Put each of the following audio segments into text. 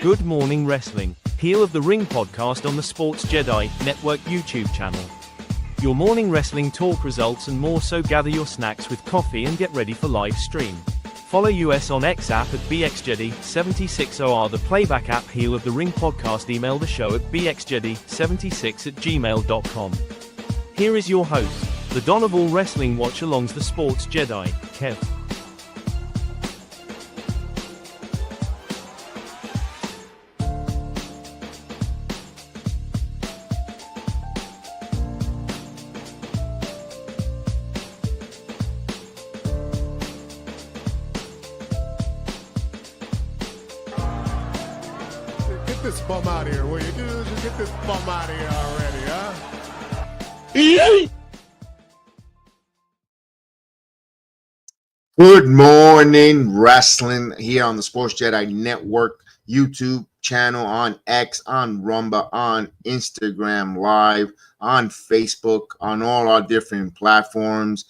Good Morning Wrestling, Heel of the Ring podcast on the Sports Jedi Network YouTube channel. Your morning wrestling talk results and more, so gather your snacks with coffee and get ready for live stream. Follow us on X app at BXJedi76OR, the playback app. Heel of the Ring podcast. Email the show at bxjedi76@gmail.com. Here is your host, the Don of all wrestling watch-alongs, the Sports Jedi, Kev. Get this bum out of here, will you? Just get this bum out of here already, huh? Good morning, wrestling here on the Sports Jedi Network YouTube channel, on X, on Rumba, on Instagram Live, on Facebook, on all our different platforms.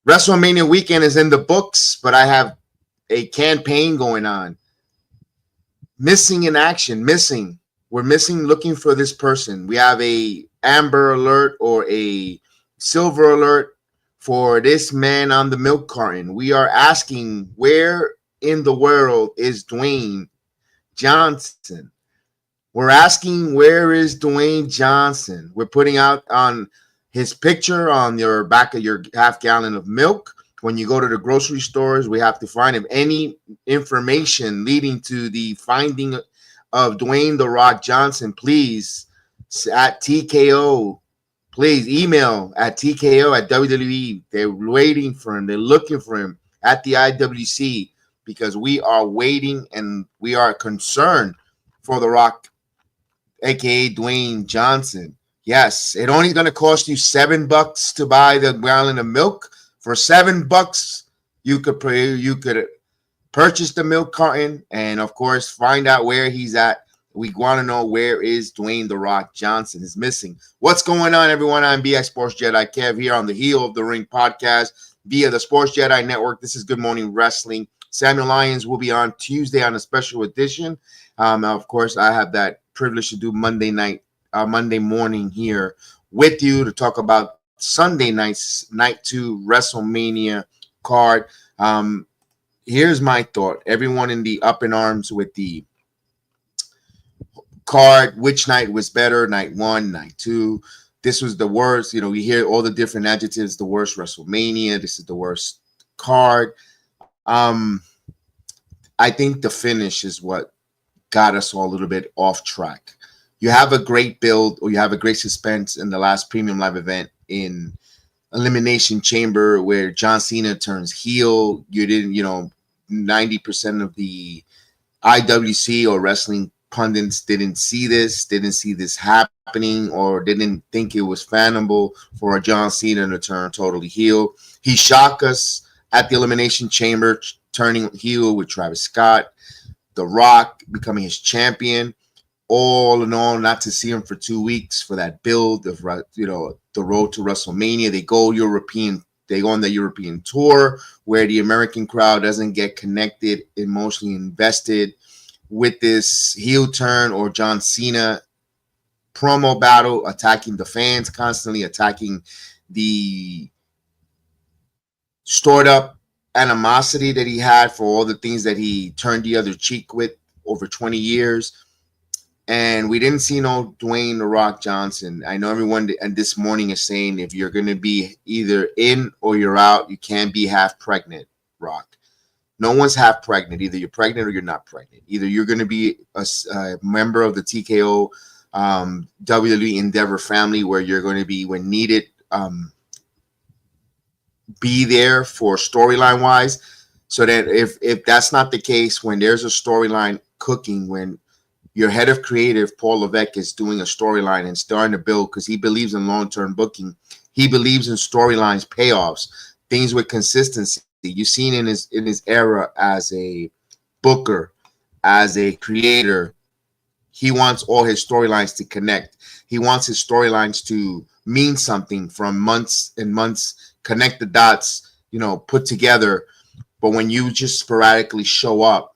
WrestleMania weekend is in the books, but I have a campaign going on. Missing in action, missing. We're missing, looking for this person. We have a amber alert or a silver alert for this man on the milk carton. We are asking, where in the world is Dwayne Johnson? We're asking, where is Dwayne Johnson? We're putting out on his picture on your back of your half gallon of milk. When you go to the grocery stores, we have to find him. Any information leading to the finding of Dwayne "The Rock" Johnson, please, at TKO. Please email at TKO at WWE. They're waiting for him. They're looking for him at the IWC, because we are waiting and we are concerned for The Rock, aka Dwayne Johnson. Yes, it only going to cost you $7 to buy the gallon of milk. For $7, you could purchase the milk carton and, of course, find out where he's at. We want to know, where is Dwayne "The Rock" Johnson is missing. What's going on, everyone? I'm BX Sports Jedi Kev here on the Heel of the Ring podcast via the Sports Jedi Network. This is Good Morning Wrestling. Samuel Lyons will be on Tuesday on a special edition. Of course, I have that privilege to do Monday morning here with you to talk about Sunday night's night 2 WrestleMania card. Here's my thought. Everyone in the up in arms with the card. Which night was better? Night 1, night 2. This was the worst. You know, we hear all the different adjectives. The worst WrestleMania. This is the worst card. I think the finish is what got us all a little bit off track. You have a great build, or you have a great suspense in the last premium live event in Elimination Chamber, where John Cena turns heel. You didn't, 90% of the IWC or wrestling pundits didn't see this happening, or didn't think it was fathomable for a John Cena to turn totally heel. He shocked us at the Elimination Chamber, turning heel with Travis Scott, The Rock becoming his champion. All in all, not to see him for 2 weeks for that build of, the road to WrestleMania. They go on the European tour, where the American crowd doesn't get connected, emotionally invested with this heel turn or John Cena promo battle, attacking the fans, constantly attacking the stored up animosity that he had for all the things that he turned the other cheek with over 20 years. And we didn't see no Dwayne "The Rock" Johnson. I know everyone and this morning is saying, if you're going to be either in or you're out, you can't be half pregnant, Rock. No one's half pregnant. Either you're pregnant or you're not pregnant. Either you're going to be a member of the TKO WWE Endeavor family, where you're going to be, when needed, be there for storyline wise. So that if that's not the case, when there's a storyline cooking, when your head of creative, Paul Levesque, is doing a storyline and starting to build, because he believes in long-term booking. He believes in storylines, payoffs, things with consistency. You've seen in his era as a booker, as a creator, he wants all his storylines to connect. He wants his storylines to mean something from months and months, connect the dots, put together. But when you just sporadically show up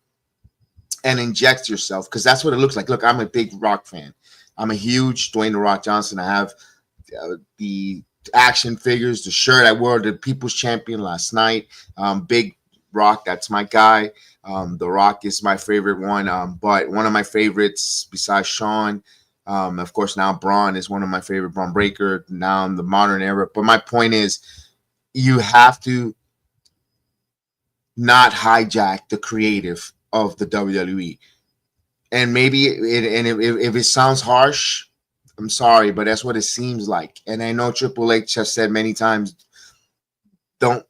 and inject yourself, because that's what it looks like. Look, I'm a big Rock fan. I'm a huge Dwayne The Rock Johnson. I have the action figures, the shirt. I wore the People's Champion last night. Big Rock, that's my guy. The Rock is my favorite one, but one of my favorites besides Shawn, of course, now Braun is one of my favorite. Braun Breaker, now in the modern era. But my point is, you have to not hijack the creative of the WWE. And maybe if it sounds harsh, I'm sorry, but that's what it seems like. And I know Triple H has said many times, don't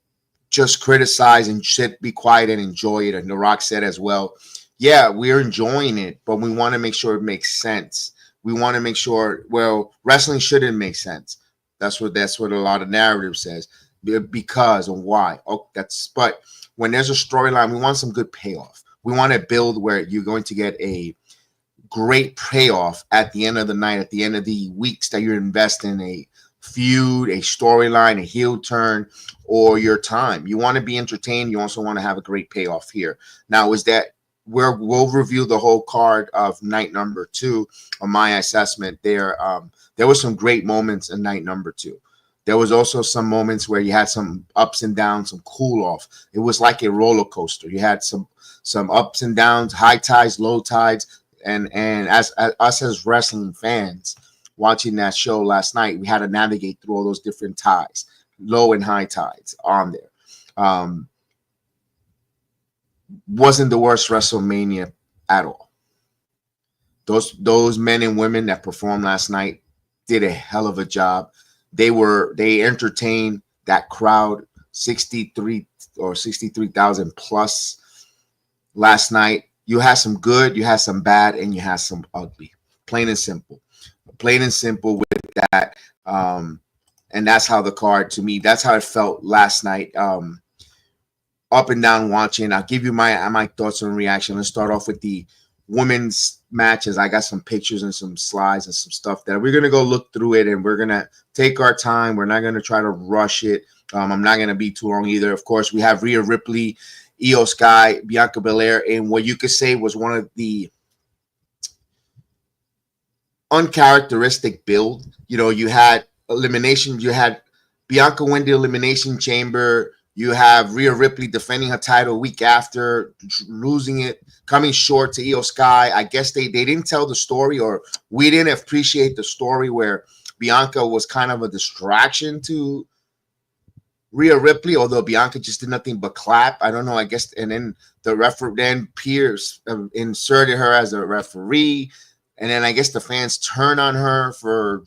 just criticize and be quiet and enjoy it. And The Rock said as well, yeah, we're enjoying it, but we want to make sure it makes sense. We want to make sure, well, wrestling shouldn't make sense. That's what a lot of narrative says. Because and why. But when there's a storyline, we want some good payoff. We want to build where you're going to get a great payoff at the end of the night, at the end of the weeks that you're investing in a feud, a storyline, a heel turn, or your time. You want to be entertained. You also want to have a great payoff here. Now, is that we'll review the whole card of night number 2 on my assessment there. There was some great moments in night number 2. There was also some moments where you had some ups and downs, some cool off. It was like a roller coaster. You had some ups and downs, high tides, low tides. And as us as wrestling fans watching that show last night, we had to navigate through all those different tides, low and high tides on there. Wasn't the worst WrestleMania at all. Those men and women that performed last night did a hell of a job. They entertained that crowd, 63,000 plus last night. You had some good, you had some bad, and you had some ugly. Plain and simple. Plain and simple with that. And that's how the card, to me, that's how it felt last night. Up and down watching. I'll give you my thoughts and reaction. Let's start off with the women's matches. I got some pictures and some slides and some stuff that we're going to go look through it, and we're going to take our time. We're not going to try to rush it. I'm not going to be too long either. Of course, we have Rhea Ripley, Io Sky, Bianca Belair, and what you could say was one of the uncharacteristic build. You know, you had elimination. You had Bianca win the Elimination Chamber. You have Rhea Ripley defending her title a week after, losing it, coming short to Io Sky. I guess they didn't tell the story, or we didn't appreciate the story where Bianca was kind of a distraction to Rhea Ripley, although Bianca just did nothing but clap. I don't know, I guess. And then then Pierce inserted her as a referee. And then I guess the fans turn on her for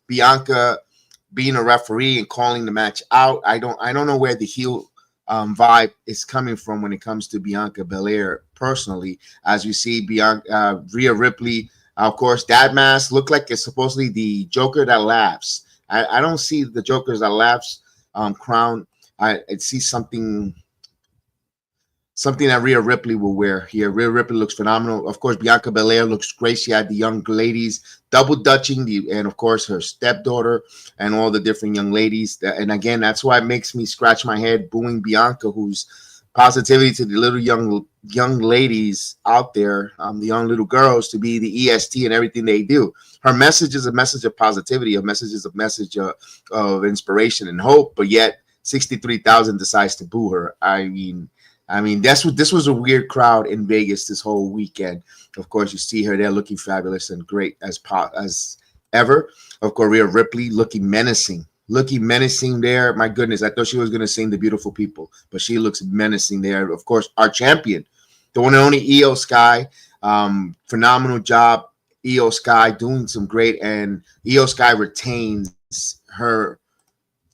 Bianca being a referee and calling the match out. I don't know where the heel vibe is coming from when it comes to Bianca Belair personally. As you see, Rhea Ripley, of course, that mask looked like it's supposedly the Joker that laughs. I don't see the Jokers that laughs crown. I see something that Rhea Ripley will wear here. Rhea Ripley looks phenomenal. Of course, Bianca Belair looks great. She had the young ladies double dutching, and of course her stepdaughter and all the different young ladies. And again, that's why it makes me scratch my head booing Bianca, who's positivity to the little young ladies out there, the young little girls, to be the EST and everything they do. Her message is a message of positivity. Her message is a message of inspiration and hope. But yet, 63,000 decides to boo her. I mean, this was a weird crowd in Vegas this whole weekend. Of course, you see her there looking fabulous and great as ever. Of course, Rhea Ripley looking menacing there. My goodness, I thought she was going to sing The Beautiful People, but she looks menacing there. Of course, our champion, the one and only Io Sky, phenomenal job. Io Sky doing some great, and Io Sky retains her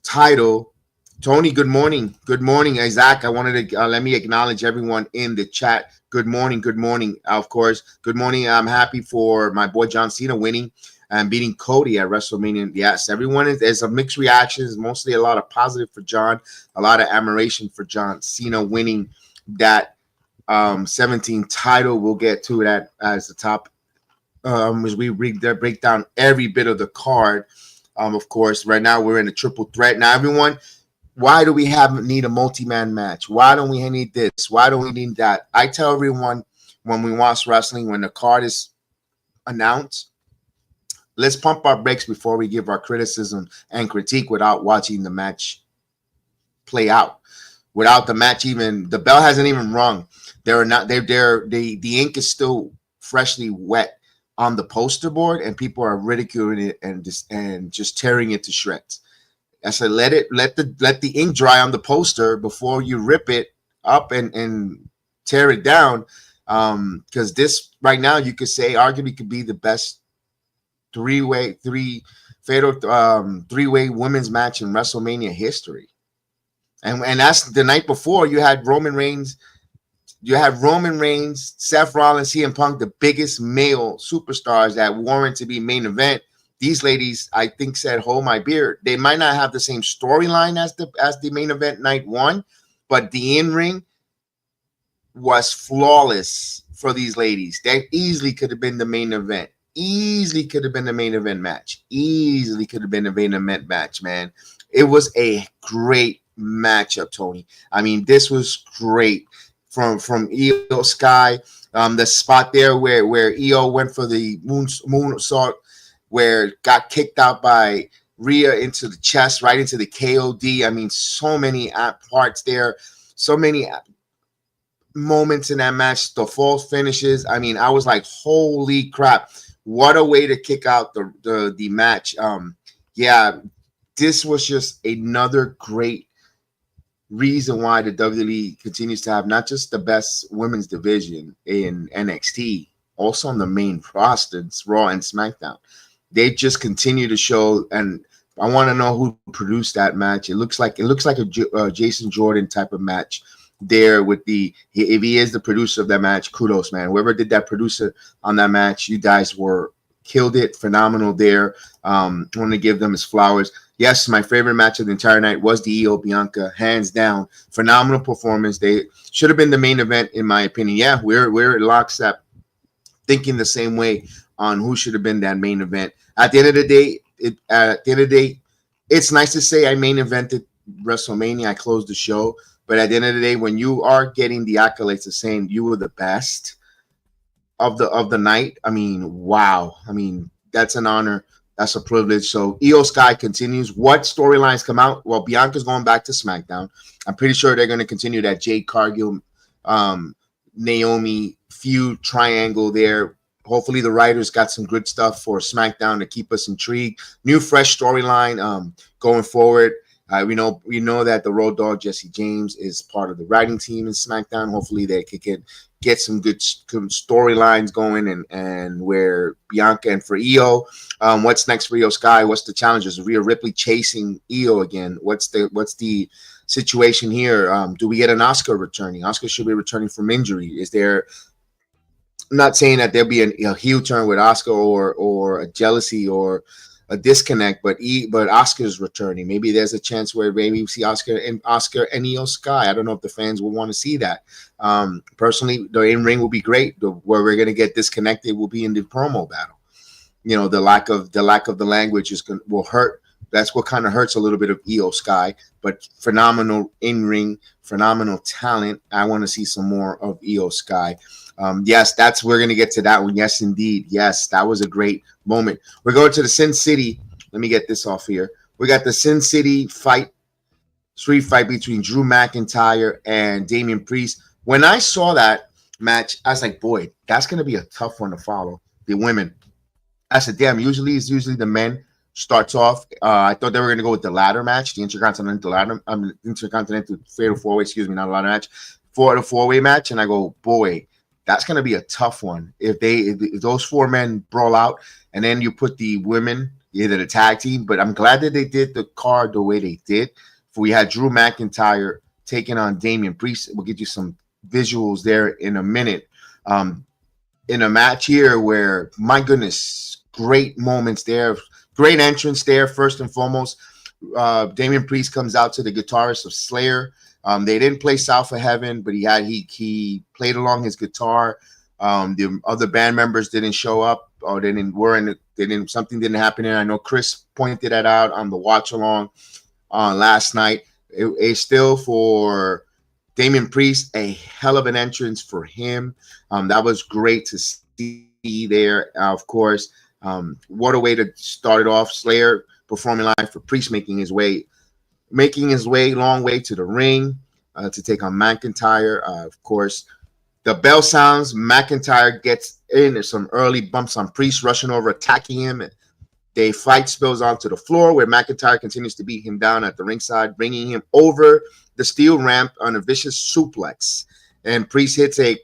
title. Tony, good morning. Good morning, Isaac. I wanted to let me acknowledge everyone in the chat. Good morning. Good morning. Of course, good morning. I'm happy for my boy John Cena winning and beating Cody at WrestleMania. Yes, everyone there's a mixed reactions, mostly a lot of positive for John, a lot of admiration for John Cena winning that 17 title. We'll get to that as the top as we break down every bit of the card. Of course, right now we're in a triple threat. Now, everyone, why do we need a multi-man match? Why don't we need this? Why don't we need that? I tell everyone, when we watch wrestling, when the card is announced, let's pump our brakes before we give our criticism and critique without watching the match play out. Without the match even, the bell hasn't even rung. The ink is still freshly wet on the poster board, and people are ridiculing it and just tearing it to shreds. I said, let the ink dry on the poster before you rip it up and tear it down. Because this right now, you could say arguably could be the best three-way women's match in WrestleMania history. And that's the night before you had Roman Reigns, Seth Rollins, CM Punk, the biggest male superstars that warrant to be main event. These ladies, I think, said, "Hold my beer." They might not have the same storyline as the main event night one, but the in-ring was flawless for these ladies. That easily could have been the main event. Easily could have been the main event match. Easily could have been the main event match, man. It was a great matchup, Tony. I mean, this was great from Io Sky. The spot there where Io went for the moonsault, where it got kicked out by Rhea into the chest, right into the KOD. I mean, so many parts there, so many moments in that match. The false finishes. I mean, I was like, holy crap. What a way to kick out the match. Yeah, this was just another great reason why the WWE continues to have not just the best women's division in NXT, also on the main roster, Raw and SmackDown. They just continue to show, and I want to know who produced that match. It looks like a Jason Jordan type of match there with if he is the producer of that match, kudos, man. Whoever did that producer on that match, you guys killed it, phenomenal there. I want to give them his flowers. Yes, my favorite match of the entire night was the Io Bianca, hands down. Phenomenal performance. They should have been the main event, in my opinion. Yeah, we're lockstep, thinking the same way on who should have been that main event. At the end of the day, it's nice to say I main evented WrestleMania. I closed the show, but at the end of the day, when you are getting the accolades of saying you were the best of the night, I mean, wow. I mean, that's an honor. That's a privilege. So Io Sky continues. What storylines come out? Well, Bianca's going back to SmackDown. I'm pretty sure they're going to continue that Jade Cargill, Naomi feud triangle there. Hopefully the writers got some good stuff for SmackDown to keep us intrigued. New, fresh storyline going forward. We know that the Road Dogg Jesse James is part of the writing team in SmackDown. Hopefully they could get some good storylines going, and where Bianca and for Io, what's next for Io Sky? What's the challenges? Rhea Ripley chasing Io again. What's the situation here? Do we get an Asuka returning? Asuka should be returning from injury. Is there? I'm not saying that there'll be a heel turn with Asuka or a jealousy or a disconnect, but Asuka's returning. Maybe there's a chance where maybe we see Asuka and Io Sky. I don't know if the fans will want to see that. Personally, the in-ring will be great. Where we're going to get disconnected will be in the promo battle. You know, the lack of the language will hurt. That's what kind of hurts a little bit of Io Sky, but phenomenal in-ring, phenomenal talent. I want to see some more of Io Sky. Yes, we're going to get to that one. Yes, indeed. Yes, that was a great moment. We're going to the Sin City. Let me get this off here. We got the Sin City street fight between Drew McIntyre and Damian Priest. When I saw that match, I was like, boy, that's going to be a tough one to follow. The women. I said, damn, usually the men starts off. I thought they were going to go with the ladder match, the Intercontinental Fatal 4-Way, excuse me, not a ladder match, the 4-way match. And I go, boy, that's going to be a tough one. If those four men brawl out, and then you put the women, either the tag team, but I'm glad that they did the card the way they did. We had Drew McIntyre taking on Damian Priest. We'll get you some visuals there in a minute. In a match here where, my goodness, great moments there. Great entrance there, first and foremost. Damian Priest comes out to the guitarist of Slayer. They didn't play South of Heaven, but he played along his guitar. The other band members didn't show up, or something didn't happen there. I know Chris pointed that out on the watch along last night. It's still for Damian Priest, a hell of an entrance for him. That was great to see there. Of course, what a way to start it off. Slayer performing live for Priest, making his way long way to the ring to take on McIntyre. Of course, the bell sounds. McIntyre gets in. There's some early bumps on Priest, rushing over, attacking him. They fight spills onto the floor where McIntyre continues to beat him down at the ringside, bringing him over the steel ramp on a vicious suplex. And Priest hits a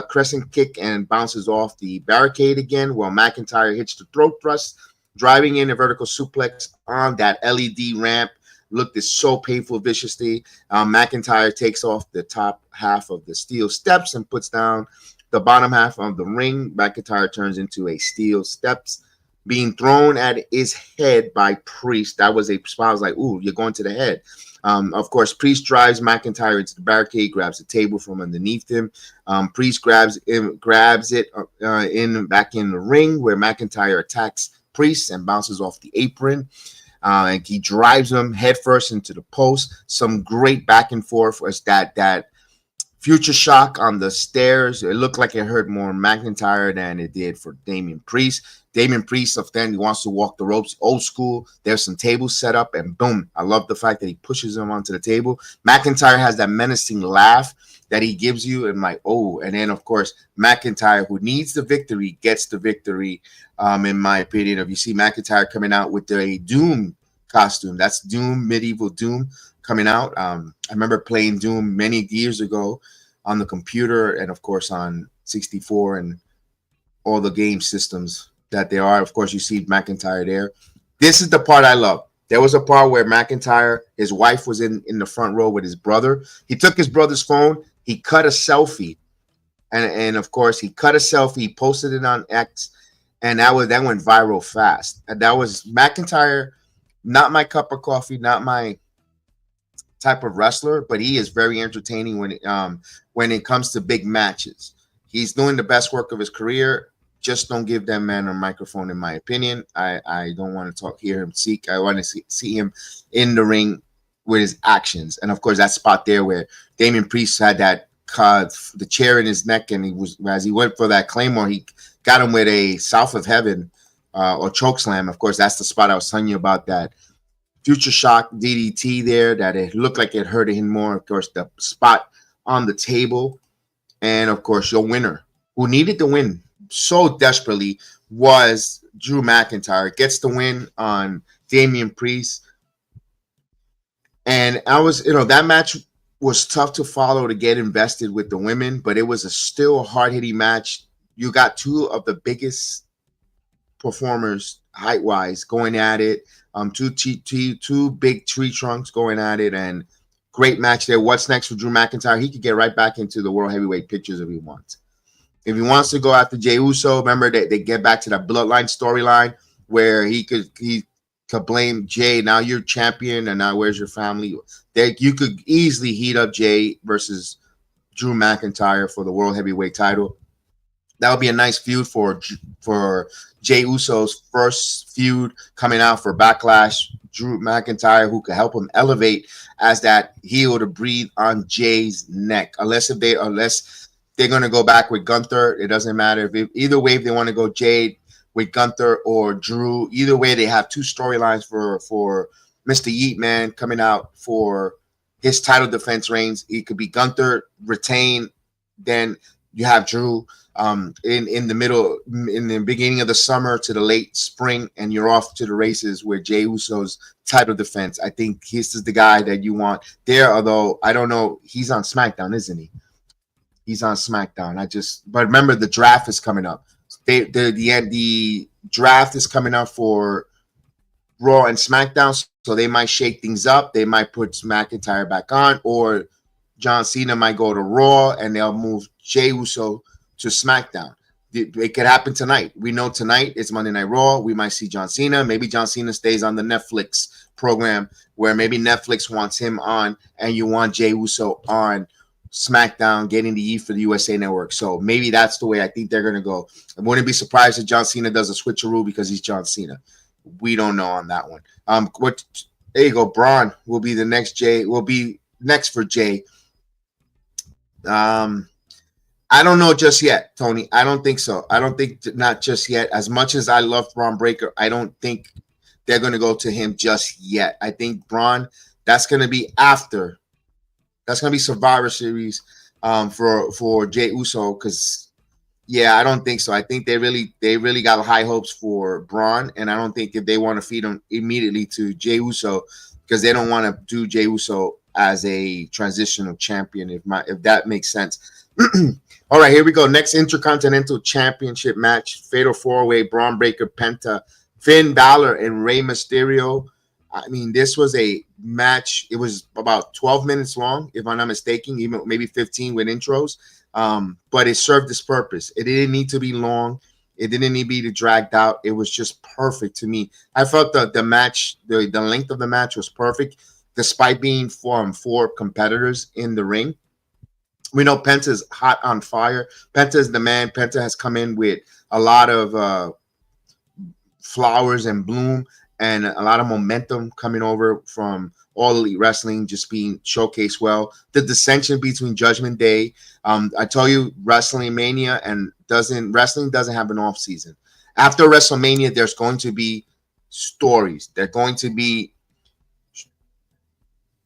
crescent kick and bounces off the barricade again, while McIntyre hits the throat thrust, driving in a vertical suplex on that LED ramp. Looked so painful viciously. McIntyre takes off the top half of the steel steps and puts down the bottom half of the ring. McIntyre turns into a steel steps, being thrown at his head by Priest. That was a spot. I was like, ooh, you're going to the head. Of course, Priest drives McIntyre into the barricade, grabs the table from underneath him. Priest grabs it back in the ring where McIntyre attacks Priest and bounces off the apron. And he drives him headfirst into the post. Some great back and forth as that future shock on the stairs. It looked like it hurt more McIntyre than it did for Damian Priest. Damian Priest of then he wants to walk the ropes, old school. There's some tables set up, and boom. I love the fact that he pushes him onto the table. McIntyre has that menacing laugh that he gives you, and like, oh, and then of course McIntyre, who needs the victory, gets the victory. In my opinion, if you see McIntyre coming out with a Doom costume, that's Doom, medieval Doom coming out. I remember playing Doom many years ago on the computer, and of course on 64 and all the game systems that there are. Of course, you see McIntyre there. This is the part I love. There was a part where McIntyre, his wife was in the front row with his brother. He took his brother's phone. He cut a selfie. And of course, he cut a selfie. He posted it on X. And that went viral fast. And that was McIntyre, not my cup of coffee, not my type of wrestler, but he is very entertaining when it comes to big matches. He's doing the best work of his career. Just don't give that man a microphone, in my opinion. I don't want to hear him speak. I want to see him in the ring with his actions. And of course, that spot there where Damian Priest had that the chair in his neck, and as he went for that Claymore, he got him with a South of Heaven or choke slam. Of course, that's the spot I was telling you about, that future shock DDT there, that it looked like it hurt him more. Of course, the spot on the table. And of course, your winner, who needed to win so desperately, was Drew McIntyre. Gets the win on Damian Priest. And that match was tough to follow, to get invested with the women, but it was still a hard-hitting match. You got two of the biggest performers height-wise going at it. Two big tree trunks going at it, and great match there. What's next for Drew McIntyre? He could get right back into the World Heavyweight pictures if he wants. If he wants to go after Jey Uso, remember that they get back to that Bloodline storyline where he could blame Jey. Now you're champion, and now where's your family? You could easily heat up Jey versus Drew McIntyre for the World Heavyweight title. That would be a nice feud for Jey Uso's first feud coming out for Backlash. Drew McIntyre, who could help him elevate as that heel to breathe on Jey's neck. Unless they're going to go back with Gunther, it doesn't matter. Either way, if they want to go Jey with Gunther or Drew, either way, they have two storylines for Mr. Yeet Man coming out for his title defense reigns. It could be Gunther retain, then you have Drew in the middle, in the beginning of the summer to the late spring, and you're off to the races with Jey Uso's title defense. I think this is the guy that you want there, although I don't know. He's on SmackDown, isn't he? He's on SmackDown. But remember, the draft is coming up. The draft is coming up for Raw and SmackDown, so they might shake things up. They might put McIntyre back on, or John Cena might go to Raw and they'll move Jey Uso to SmackDown. It could happen tonight. We know tonight it's Monday Night Raw. We might see John Cena. Maybe John Cena stays on the Netflix program, where maybe Netflix wants him on and you want Jey Uso on SmackDown, getting the heat for the USA Network. So maybe that's the way I think they're going to go. I wouldn't be surprised if John Cena does a switcheroo because he's John Cena. We don't know on that one. There you go. Braun will be the next Jey. Will be next for Jey. Um, I don't know just yet, Tony. I don't think so. I don't think not just yet. As much as I love Braun Breaker, I don't think they're going to go to him just yet. I think Braun, that's going to be after. That's going to be Survivor Series for Jey Uso, because yeah, I don't think so. I think they really got high hopes for Braun, and I don't think if they want to feed him immediately to Jey Uso, because they don't want to do Jey Uso as a transitional champion. If that makes sense. All right, here we go. Next Intercontinental Championship match: Fatal 4-Way, Braun Breaker, Penta, Finn Balor, and Rey Mysterio. I mean, this was a match. It was about 12 minutes long, if I'm not mistaken, even maybe 15 with intros. But it served its purpose. It didn't need to be long. It didn't need to be dragged out. It was just perfect to me. I felt the match, the length of the match was perfect, despite being four competitors in the ring. We know Penta's hot on fire. Penta is the man. Penta has come in with a lot of flowers and bloom and a lot of momentum coming over from All Elite Wrestling, just being showcased well. The dissension between Judgment Day. I tell you, WrestleMania wrestling doesn't have an off season. After WrestleMania, there's going to be stories. They're going to be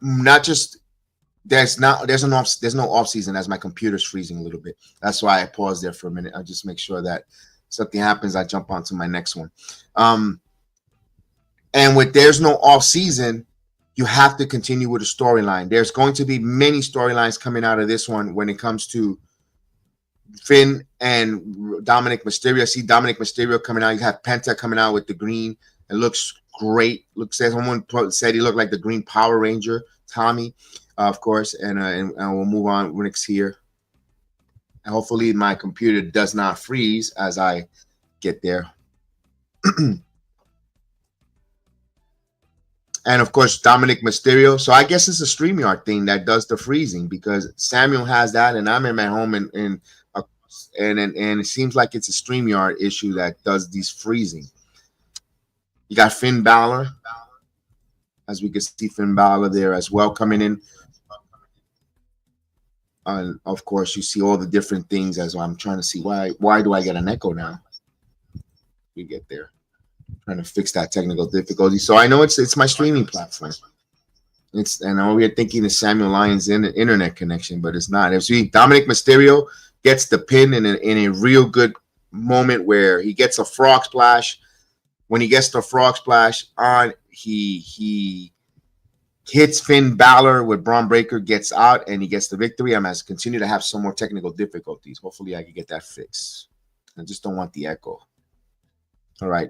not just there's no off season, as my computer's freezing a little bit. That's why I paused there for a minute. I'll just make sure that something happens, I jump on to my next one. And with there's no off season, you have to continue with a storyline. There's going to be many storylines coming out of this one when it comes to Finn and Dominic Mysterio. I see Dominic Mysterio coming out. You have Penta coming out with the green. It looks great. Someone said he looked like the Green Power Ranger, Tommy, of course. And we'll move on next here. And hopefully my computer does not freeze as I get there. And of course, Dominic Mysterio. So I guess it's a StreamYard thing that does the freezing, because Samuel has that, and I'm in my home, and it seems like it's a StreamYard issue that does these freezing. You got Finn Balor, as we can see Finn Balor there as well coming in. And of course, you see all the different things. As I'm trying to see why do I get an echo now? We get there. Trying to fix that technical difficulty. So I know it's my streaming platform. And we're thinking it's Samuel Lyons' internet connection, but it's not. If Dominic Mysterio gets the pin in a real good moment where he gets a frog splash. When he gets the frog splash on, he hits Finn Balor with Braun Breaker, gets out, and he gets the victory. I'm going to continue to have some more technical difficulties. Hopefully I can get that fixed. I just don't want the echo. All right.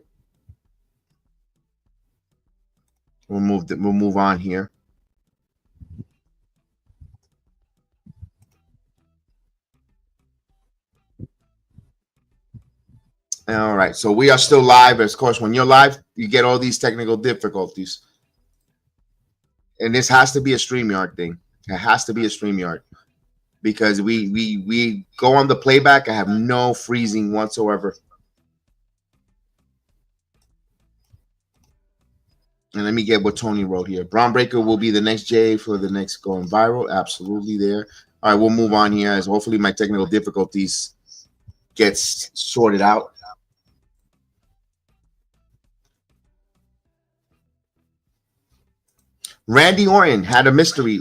We'll move on here. All right, so we are still live. Of course, when you're live, you get all these technical difficulties. And this has to be a StreamYard thing. It has to be a StreamYard, because we go on the playback. I have no freezing whatsoever. And let me get what Tony wrote here. Braun Breaker will be the next J for the next going viral. Absolutely there. All right, we'll move on here as hopefully my technical difficulties gets sorted out. Randy Orton had a mystery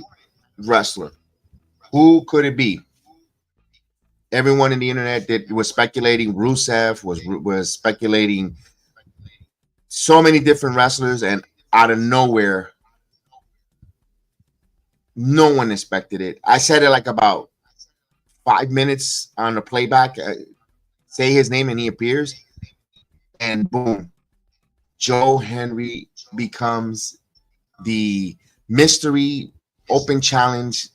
wrestler. Who could it be? Everyone in the internet was speculating. Rusev was speculating so many different wrestlers, and out of nowhere, no one expected it. I said it like about 5 minutes on the playback. Say his name and he appears, and boom, Joe Henry becomes the mystery open challenge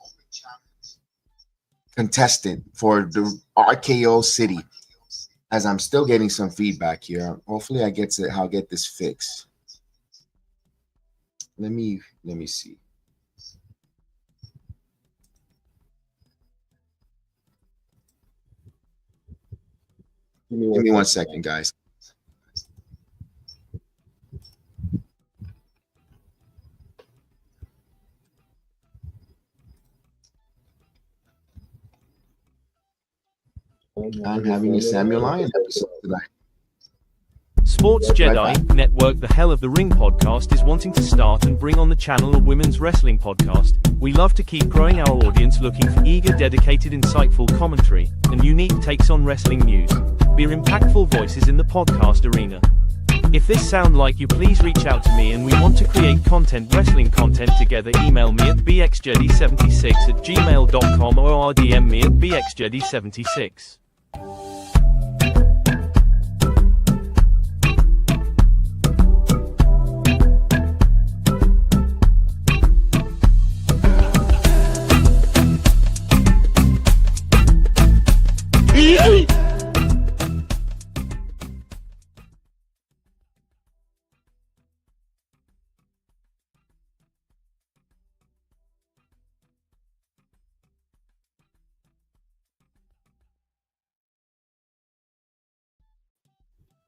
contestant for the RKO City. As I'm still getting some feedback here. Hopefully I'll get this fixed. Let me see. Give me 1 second, guys. I'm having a Samuel Lion episode tonight. Sports Jedi Network, the Hell of the Ring podcast, is wanting to start and bring on the channel a women's wrestling podcast. We love to keep growing our audience, looking for eager, dedicated, insightful commentary and unique takes on wrestling news. We're impactful voices in the podcast arena. If this sound like you, please reach out to me and we want to create wrestling content together. Email me at bxjedi76@gmail.com or RDM me at bxjedi76.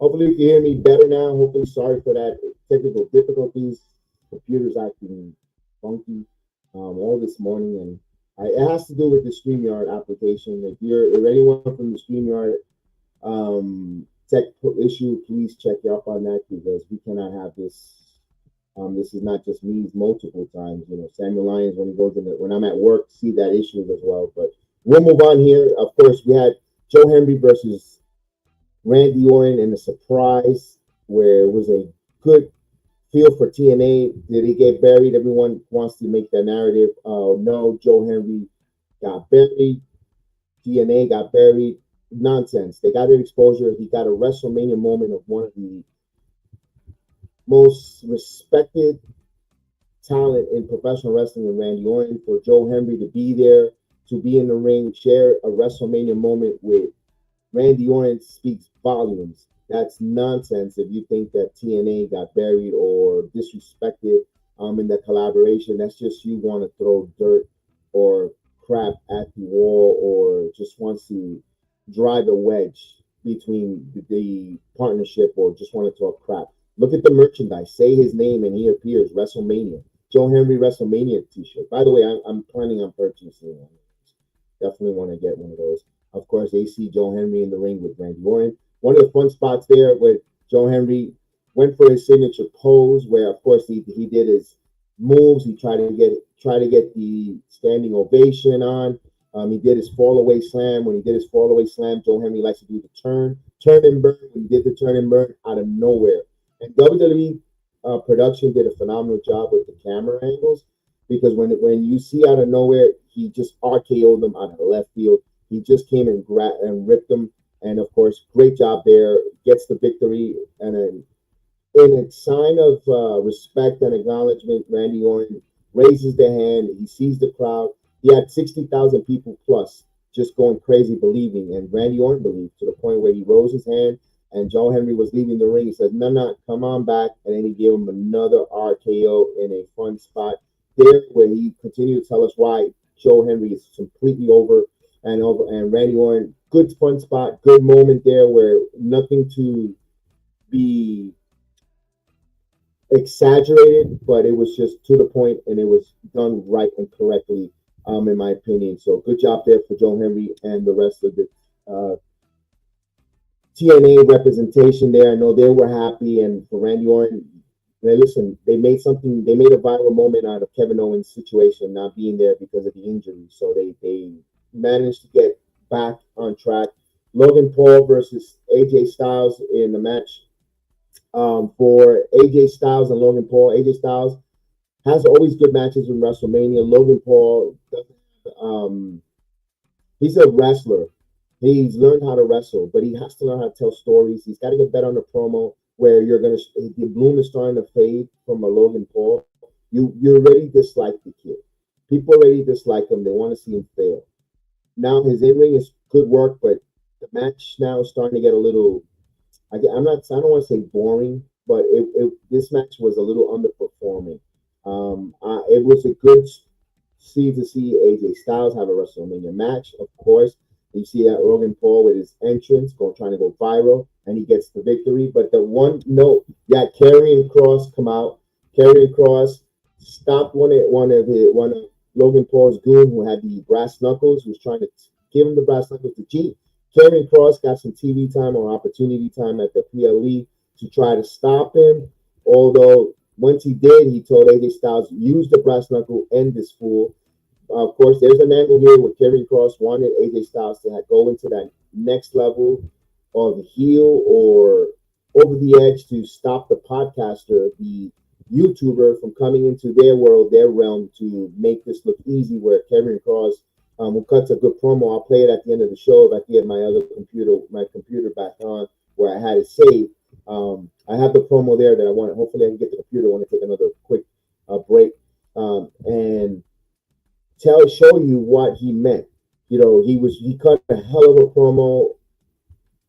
Hopefully you can hear me better now. Hopefully, sorry for that technical difficulties. Computer's acting funky all this morning, and it has to do with the StreamYard application. If anyone from the StreamYard tech issue, please check up on that, because we cannot have this. This is not just me; it's multiple times. Samuel Lyons, when I'm at work, see that issue as well. But we'll move on here. Of course, we had Joe Henry versus Randy Orton in a surprise where it was a good feel for TNA. Did he get buried? Everyone wants to make that narrative. No, Joe Henry got buried. TNA got buried. Nonsense. They got an exposure. He got a WrestleMania moment of one of the most respected talent in professional wrestling in Randy Orton. For Joe Henry to be there, to be in the ring, share a WrestleMania moment with Randy Orton speaks volumes. That's nonsense if you think that TNA got buried or disrespected in the collaboration. That's just you want to throw dirt or crap at the wall, or just wants to drive a wedge between the partnership, or just want to talk crap. Look at the merchandise. Say his name and he appears. WrestleMania. Joe Henry WrestleMania t-shirt. By the way, I'm planning on purchasing one. Definitely want to get one of those. Of course, they see Joe Henry in the ring with Randy Orton. One of the fun spots there where Joe Henry went for his signature pose, where of course he did his moves. He tried to get the standing ovation on. He did his fall away slam. When he did his fall away slam, Joe Henry likes to do the turn and burn. When he did the turn and burn out of nowhere, and WWE production did a phenomenal job with the camera angles, because when you see out of nowhere, he just RKO'd them out of the left field. He just came and ripped them, and of course, great job there. Gets the victory, and in a sign of respect and acknowledgement, Randy Orton raises the hand. He sees the crowd. He had 60,000 people plus just going crazy, believing, and Randy Orton believed to the point where he rose his hand, and Joe Henry was leaving the ring. He said, "No, come on back," and then he gave him another RKO in a fun spot there, where he continued to tell us why Joe Henry is completely over. And Randy Orton, good fun spot, good moment there, where nothing to be exaggerated, but it was just to the point, and it was done right and correctly, in my opinion. So good job there for Joe Henry and the rest of the TNA representation there. I know they were happy, and for Randy Orton, they made a viral moment out of Kevin Owens' situation not being there because of the injury. So they managed to get back on track. Logan Paul versus AJ Styles in the match. For AJ Styles and Logan Paul, AJ Styles has always good matches in WrestleMania. Logan Paul, he's a wrestler. He's learned how to wrestle, but he has to learn how to tell stories. He's got to get better on the promo, where the bloom is starting to fade from a Logan Paul. You already dislike the kid. People already dislike him. They want to see him fail. Now his in-ring is good work, but the match now is starting to get a little. I don't want to say boring, but this match was a little underperforming. It was a good see AJ Styles have a WrestleMania match, of course. You see that Logan Paul with his entrance trying to go viral, and he gets the victory. But the one note, you had Karrion Kross come out. Karrion Kross stopped one of Logan Paul's goon, who had the brass knuckles, who was trying to give him the brass knuckles to cheat. Karrion Kross got some TV time or opportunity time at the PLE to try to stop him. Although once he did, he told AJ Styles, use the brass knuckle, end this fool. Of course, there's an angle here where Karrion Kross wanted AJ Styles to go into that next level of heel or over the edge to stop the podcaster, the YouTuber, from coming into their world, their realm, to make this look easy, where Karrion Kross who cuts a good promo. I'll play it at the end of the show if I can get my computer back on where I had it saved. I have the promo there that I want. Hopefully I can get the computer. I want to take another quick break and show you what he meant. You know, he cut a hell of a promo.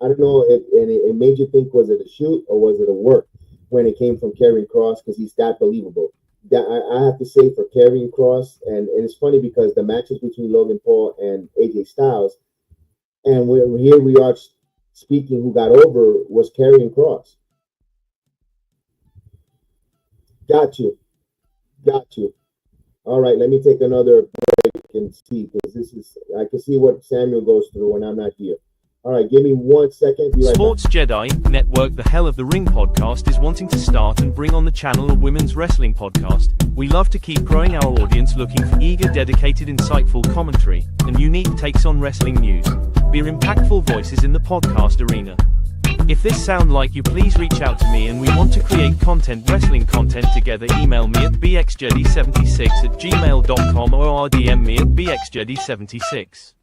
I don't know if it made you think, was it a shoot or was it a work when it came from Karrion Kross, because he's that believable. That I have to say for Karrion Kross, and it's funny because the matches between Logan Paul and AJ Styles, and here we are speaking, who got over was Karrion Kross. Got you. All right, let me take another break and see, because I can see what Samuel goes through when I'm not here. All right, give me 1 second. Sports Jedi Network, the Hell of the Ring podcast, is wanting to start and bring on the channel a women's wrestling podcast. We love to keep growing our audience, looking for eager, dedicated, insightful commentary and unique takes on wrestling news. We're impactful voices in the podcast arena. If this sounds like you, please reach out to me, and we want to create wrestling content together. Email me at bxjedi76@gmail.com or DM me at bxjedi76.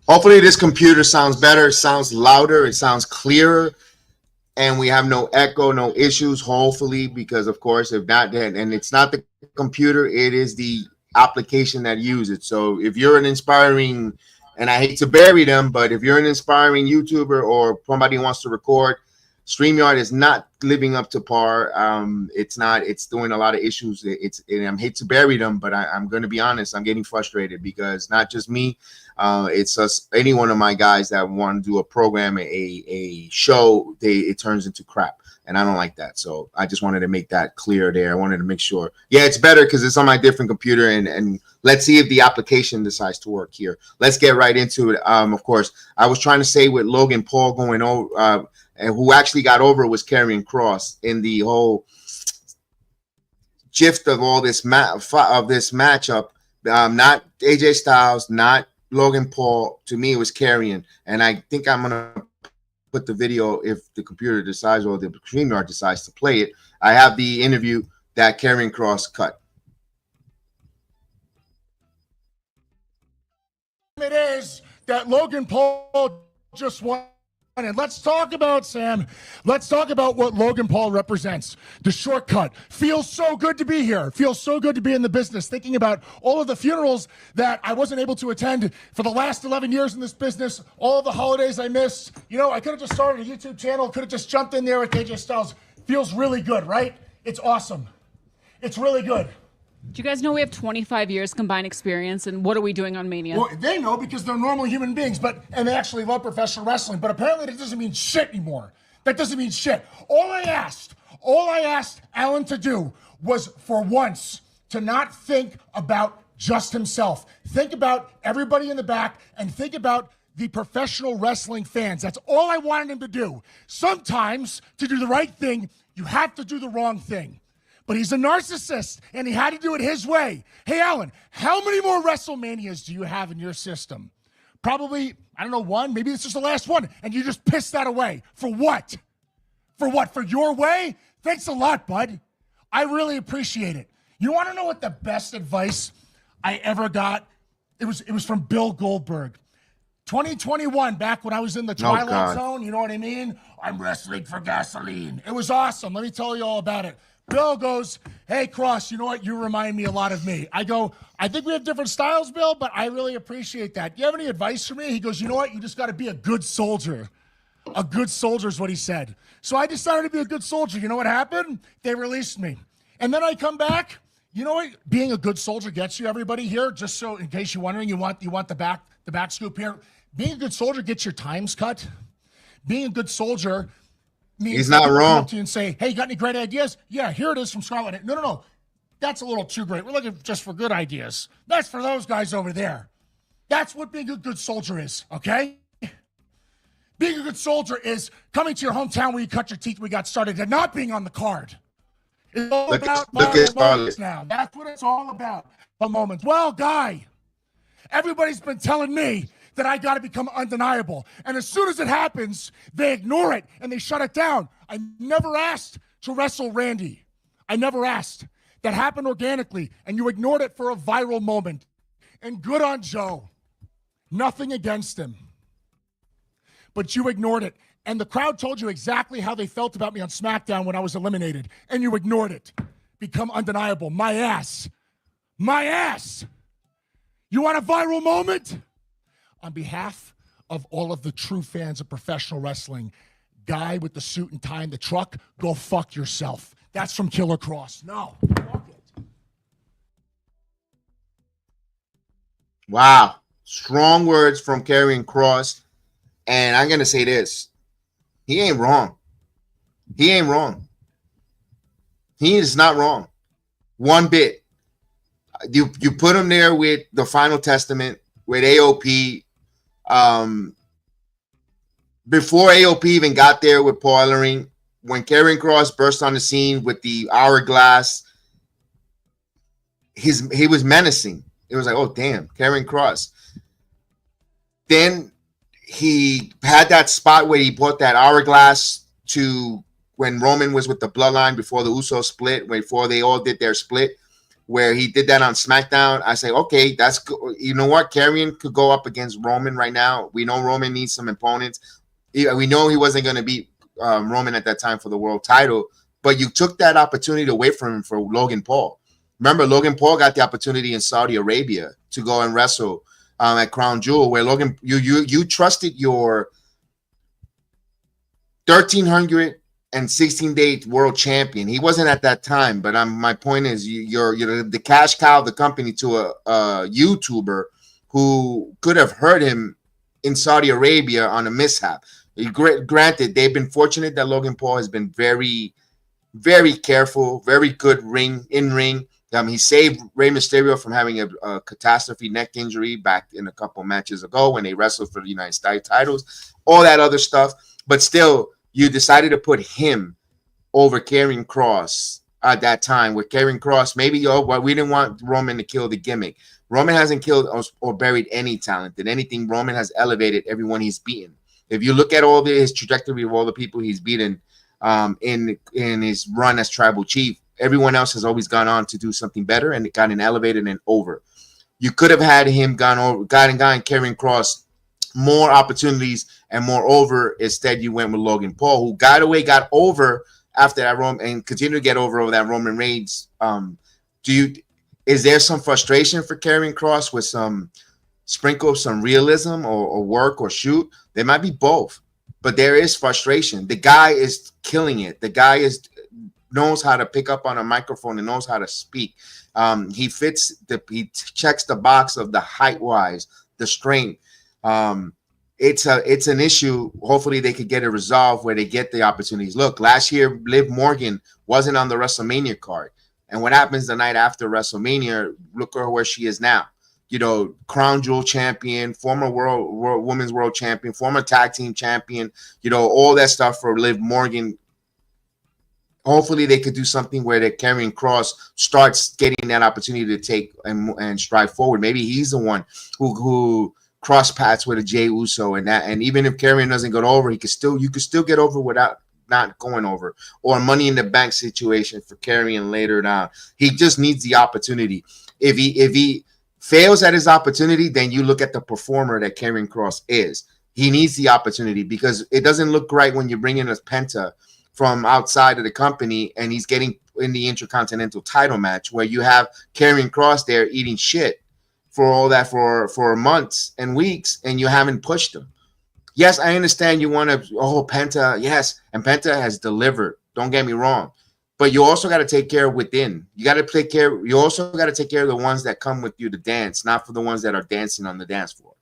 Hopefully this computer sounds better, it sounds louder, it sounds clearer, and we have no echo, no issues, hopefully, because of course, if not, and it's not the computer, it is the application that uses it. So if you're an inspiring, and I hate to bury them, but if you're an inspiring YouTuber or somebody who wants to record, StreamYard is not living up to par. It's doing a lot of issues. And I hate to bury them, but I'm going to be honest, I'm getting frustrated because not just me, it's us, any one of my guys that want to do a program, a show, it turns into crap. And I don't like that. So I just wanted to make that clear there. I wanted to make sure. Yeah, it's better because it's on my different computer. And let's see if the application decides to work here. Let's get right into it. Of course, I was trying to say with Logan Paul going over, and who actually got over was Karrion Kross in the whole gist of all this matchup. Not AJ Styles, not Logan Paul. To me, it was Karrion. And I think I'm going to put the video, if the computer decides or the StreamYard decides to play it. I have the interview that Karrion Kross cut. It is that Logan Paul just won. And let's talk about, Sam, let's talk about what Logan Paul represents. The shortcut. Feels so good to be here. Feels so good to be in the business. Thinking about all of the funerals that I wasn't able to attend for the last 11 years in this business, all of the holidays I missed. You know, I could have just started a YouTube channel, could have just jumped in there with AJ Styles. Feels really good, right? It's awesome. It's really good. Do you guys know we have 25 years combined experience, and what are we doing on Mania? Well, they know because they're normal human beings, and they actually love professional wrestling, but apparently that doesn't mean shit anymore. That doesn't mean shit. All I asked Alan to do was, for once, to not think about just himself. Think about everybody in the back, and think about the professional wrestling fans. That's all I wanted him to do. Sometimes, to do the right thing, you have to do the wrong thing. But he's a narcissist, and he had to do it his way. Hey, Alan, how many more WrestleManias do you have in your system? Probably, I don't know, one. Maybe this is the last one, and you just pissed that away. For what? For what? For your way? Thanks a lot, bud. I really appreciate it. You want to know what the best advice I ever got? It was from Bill Goldberg. 2021, back when I was in the Twilight Zone, you know what I mean? I'm wrestling for gasoline. It was awesome. Let me tell you all about it. Bill goes, hey, Kross, you know what? You remind me a lot of me. I go, I think we have different styles, Bill, but I really appreciate that. Do you have any advice for me? He goes, you know what? You just got to be a good soldier. A good soldier is what he said. So I decided to be a good soldier. You know what happened? They released me. And then I come back. You know what being a good soldier gets you, everybody here? Just so in case you're wondering, you want the back scoop here. Being a good soldier gets your times cut. Being a good soldier means He's not people come wrong. up to you and say, "Hey, you got any great ideas?" Yeah, here it is from Scarlet. No. That's a little too great. We're looking just for good ideas. That's for those guys over there. That's what being a good soldier is, okay? Being a good soldier is coming to your hometown where you cut your teeth, we got started, and not being on the card. It's all Look about at moments Scarlet. now. That's what it's all about. The moments. Well, Guy, everybody's been telling me that I got to become undeniable. And as soon as it happens, they ignore it and they shut it down. I never asked to wrestle Randy. I never asked. That happened organically, and you ignored it for a viral moment. And good on Joe. Nothing against him. But you ignored it. And the crowd told you exactly how they felt about me on SmackDown when I was eliminated. And you ignored it. Become undeniable. My ass. My ass. You want a viral moment? On behalf of all of the true fans of professional wrestling, Guy with the suit and tie in the truck, go fuck yourself. That's from Killer Cross. No. Fuck it. Wow. Strong words from Karrion Kross. And I'm going to say this. He ain't wrong. He ain't wrong. He is not wrong. One bit. You put him there with the Final Testament, with AOP. Before AOP even got there with Paul Ellering, when Karrion Kross burst on the scene with the hourglass, he was menacing. It was like, oh, damn, Karrion Kross. Then he had that spot where he brought that hourglass to when Roman was with the Bloodline before the Usos split, before they all did their split, where he did that on SmackDown. I say, okay, that's good. You know what? Karrion could go up against Roman right now. We know Roman needs some opponents. We know he wasn't going to beat Roman at that time for the world title, but you took that opportunity away from him for Logan Paul. Remember, Logan Paul got the opportunity in Saudi Arabia to go and wrestle at Crown Jewel, where Logan, you trusted your 1,316-day world champion. He wasn't at that time, but my point is, you're the cash cow of the company to a YouTuber who could have hurt him in Saudi Arabia on a mishap. Granted, they've been fortunate that Logan Paul has been very, very careful, very good in ring. He saved Rey Mysterio from having a catastrophe neck injury back in a couple matches ago when they wrestled for the United States titles, all that other stuff. But still, you decided to put him over Karrion Kross at that time. With Karrion Kross, maybe we didn't want Roman to kill the gimmick. Roman hasn't killed or buried any talent. If anything, Roman has elevated everyone he's beaten. If you look at his trajectory of all the people he's beaten in his run as tribal chief, everyone else has always gone on to do something better and gotten elevated and over. You could have had him gotten Karrion Kross more opportunities and more over. Instead, you went with Logan Paul, who got over after that Roman and continued to get over that Roman Reigns. Is there some frustration for Karrion Kross with some sprinkle of some realism or work or shoot? There might be both, but there is frustration. The guy is killing it. The guy knows how to pick up on a microphone and knows how to speak. He checks the box of the height wise, the strength. It's an issue. Hopefully they could get it resolved where they get the opportunities. Look, last year Liv Morgan wasn't on the WrestleMania card, and what happens the night after WrestleMania? Look at her where she is now. Crown Jewel champion, former women's world champion, former tag team champion. All that stuff for Liv Morgan. Hopefully they could do something where the Karrion Kross starts getting that opportunity to take and strive forward. Maybe he's the one who cross paths with a Jey Uso and even if Karrion doesn't go over, you could still get over without not going over, or Money in the Bank situation for Karrion later down. He just needs the opportunity. If he fails at his opportunity, then you look at the performer that Karrion Kross is. He needs the opportunity because it doesn't look right when you bring in a Penta from outside of the company and he's getting in the Intercontinental title match where you have Karrion Kross there eating shit for all that for months and weeks, and you haven't pushed him. Yes, I understand you want to, Penta, yes, and Penta has delivered. Don't get me wrong. but you also got to take care of within. You got to take care. You also got to take care of the ones that come with you to dance, not for the ones that are dancing on the dance floor.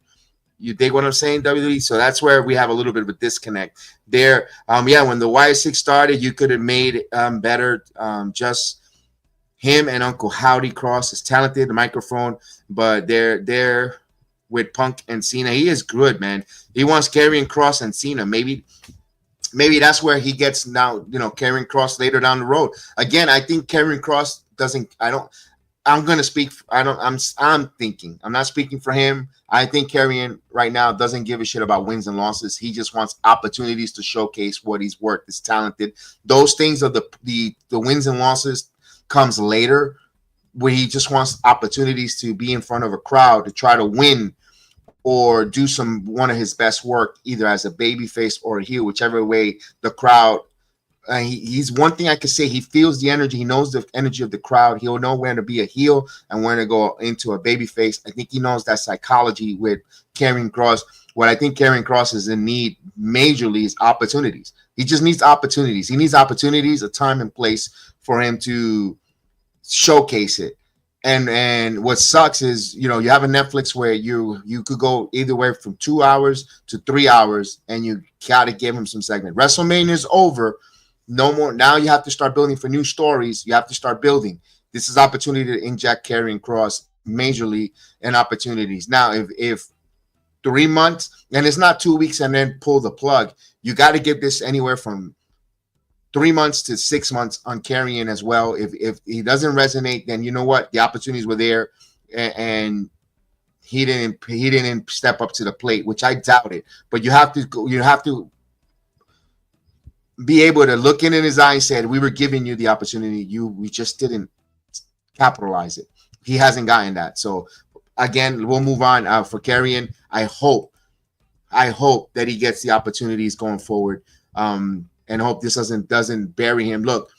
You dig what I'm saying, WWE? So that's where we have a little bit of a disconnect there. Yeah, when the Y6 started, you could have made it better. Just him and Uncle Howdy Cross is talented, the microphone, but they're with Punk and Cena. He is good, man. He wants Karrion Kross and Cena. Maybe that's where he gets now, you know, Karrion Kross later down the road. Again, I think Karrion Kross doesn't. I'm gonna speak. I'm thinking. I'm not speaking for him. I think Karrion right now doesn't give a shit about wins and losses. He just wants opportunities to showcase what he's worth. He's talented. Those things are the wins and losses comes later, where he just wants opportunities to be in front of a crowd to try to win or do one of his best work, either as a babyface or a heel, whichever way the crowd. He's one thing I could say. He feels the energy. He knows the energy of the crowd. He'll know when to be a heel and when to go into a babyface. I think he knows that psychology with Karrion Kross. What I think Karrion Kross is in need majorly is opportunities. He just needs opportunities. He needs opportunities, a time and place for him to showcase it. And what sucks is, you know, you have a Netflix where you could go either way from 2 hours to 3 hours, and you gotta give him some segment. WrestleMania is over. No more. Now you have to start building for new stories. You have to start building. This is opportunity to inject Karrion Kross majorly in opportunities. Now, if 3 months, and it's not 2 weeks and then pull the plug, you got to give this anywhere from 3 months to 6 months on Karrion as well. If he doesn't resonate, then you know what? The opportunities were there, and he didn't step up to the plate, which I doubt it. But you have to be able to look in his eye and say, we were giving you the opportunity. We just didn't capitalize it. He hasn't gotten that. So again, we'll move on for Karrion. I hope that he gets the opportunities going forward. And hope this doesn't bury him. Look,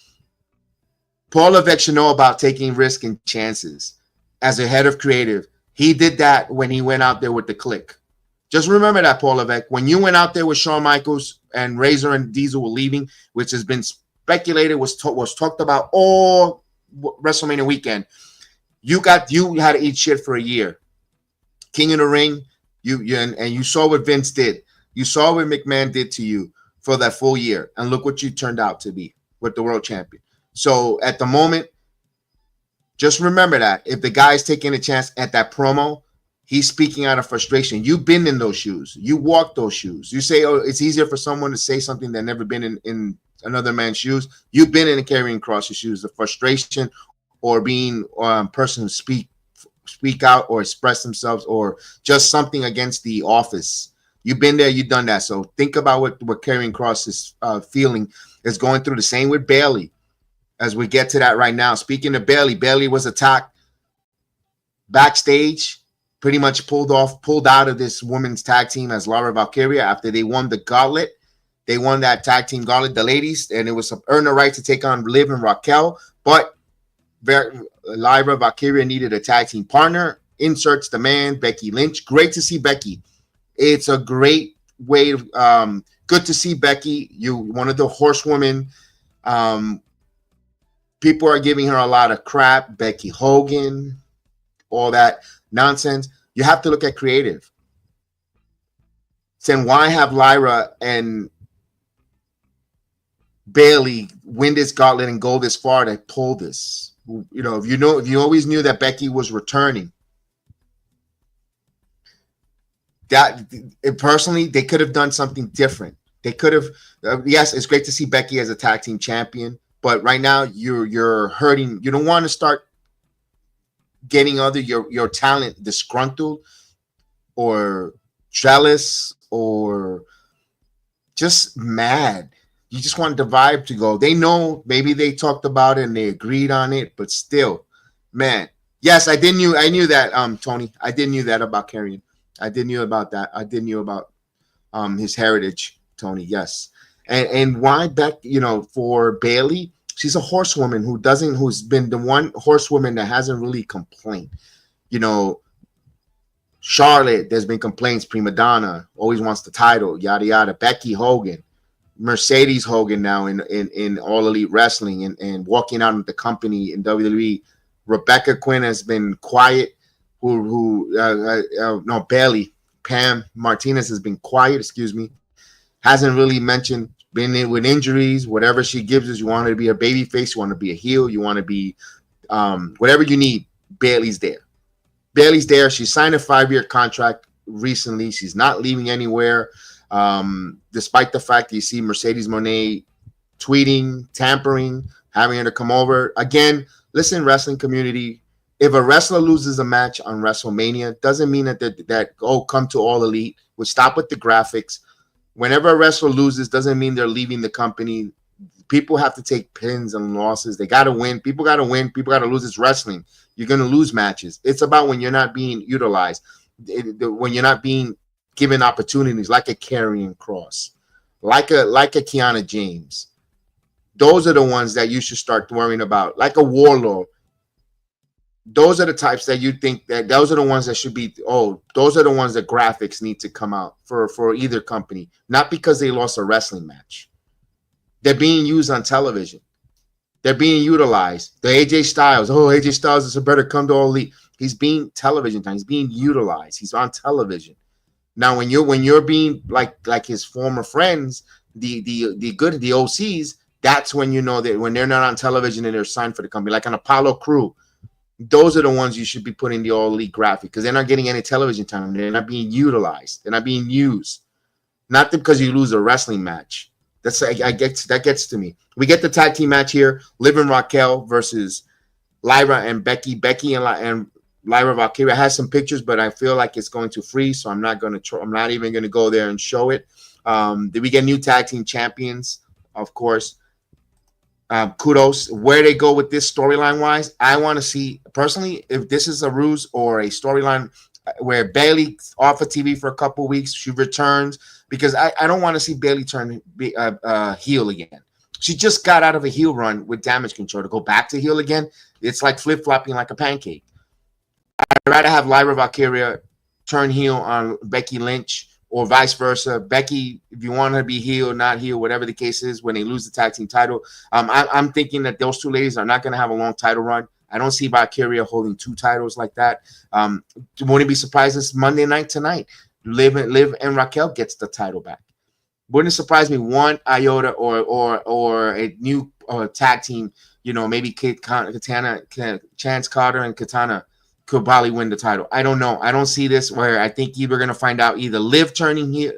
Paul Levesque should know about taking risks and chances. As a head of creative, he did that when he went out there with the Click. Just remember that, Paul Levesque. When you went out there with Shawn Michaels and Razor and Diesel were leaving, which has been speculated, was talked about all WrestleMania weekend, you had to eat shit for a year. King of the Ring, you saw what Vince did. You saw what McMahon did to you for that full year, and look what you turned out to be with the world champion. So at the moment, just remember that if the guy's taking a chance at that promo, he's speaking out of frustration. You've been in those shoes. You walked those shoes. You say, oh, it's easier for someone to say something that never been in another man's shoes. You've been in Karrion Kross's shoes, the frustration or being a person who speak out or express themselves or just something against the office. You've been there, you've done that. So think about what Karrion Kross is feeling, is going through. The same with Bayley as we get to that right now. Speaking of Bayley was attacked backstage, pretty much pulled out of this women's tag team as Laura Valkyria after they won the gauntlet. They won that tag team gauntlet, the ladies, and it was earn the right to take on Liv and Raquel. But Lyra Valkyria needed a tag team partner. Inserts the man, Becky Lynch. Great to see Becky. It's a great way. Good to see Becky. You one of the horsewomen. People are giving her a lot of crap. Becky Hogan, all that nonsense. You have to look at creative. Then why have Lyra and Bayley win this gauntlet and go this far to pull this? If you always knew that Becky was returning. Personally, they could have done something different. They could have. Yes, it's great to see Becky as a tag team champion, but right now you're hurting. You don't want to start getting your talent disgruntled or jealous or just mad. You just want the vibe to go. They know, maybe they talked about it and they agreed on it, but still, man. Yes, I knew that, Tony. I did knew that about Karrion. I did knew about that. I did knew about his heritage, Tony. Yes. And why for Bayley, she's a horsewoman who's been the one horsewoman that hasn't really complained. Charlotte, there's been complaints. Prima Donna always wants the title, yada yada. Becky Hogan, Mercedes Hogan now in All Elite Wrestling and walking out of the company in WWE. Rebecca Quinn has been quiet. No, Bailey, Pam Martinez has been quiet, hasn't really mentioned, been in with injuries, whatever she gives us. You want her to be a baby face, you want to be a heel, you want to be whatever you need, Bailey's there. Bailey's there. She signed a 5-year contract recently. She's not leaving anywhere. Despite the fact that you see Mercedes Moné tweeting, tampering, having her to come over. Again, listen, wrestling community, if a wrestler loses a match on WrestleMania, doesn't mean that come to All Elite. We'll stop with the graphics. Whenever a wrestler loses, doesn't mean they're leaving the company. People have to take pins and losses. They got to win. People got to win. People got to lose. It's wrestling. You're going to lose matches. It's about when you're not being utilized, when you're not being given opportunities, like a Karrion Kross, like a Kiana James. Those are the ones that you should start worrying about, like a Warlord. Those are the types that you think that those are the ones that should be, those are the ones that graphics need to come out for either company, not because they lost a wrestling match. They're being used on television. They're being utilized. The AJ Styles, AJ Styles is a better come to All Elite. He's being television time. He's being utilized. He's on television. Now, when you're being like his former friends, the OCs, that's when you know that when they're not on television and they're signed for the company, like an Apollo Crew. Those are the ones you should be putting the All Elite graphic because they're not getting any television time. They're not being utilized. They're not being used. Not because you lose a wrestling match. That gets to me. We get the tag team match here: Liv and Raquel versus Lyra and Becky. Becky and Lyra Valkyria has some pictures, but I feel like it's going to freeze, so I'm not even going to go there and show it. Did we get new tag team champions? Of course. Kudos. Where they go with this storyline wise, I want to see personally if this is a ruse or a storyline where Bailey off of TV for a couple weeks, she returns, because I don't want to see Bailey turn heel again. She just got out of a heel run with Damage Control. To go back to heel again, it's like flip-flopping like a pancake. I'd rather have Lyra Valkyria turn heel on Becky Lynch or vice versa. Becky, if you want her to be heel, not heel, whatever the case is, when they lose the tag team title, I'm thinking that those two ladies are not going to have a long title run. I don't see Valkyria holding 2 titles like that. Wouldn't be surprised this Monday night tonight. Liv and Raquel gets the title back. Wouldn't surprise me one iota or a new tag team. Maybe Katana, Chance Carter and Katana could probably win the title. I don't know. I don't see this where I think we're going to find out either Liv turning heel,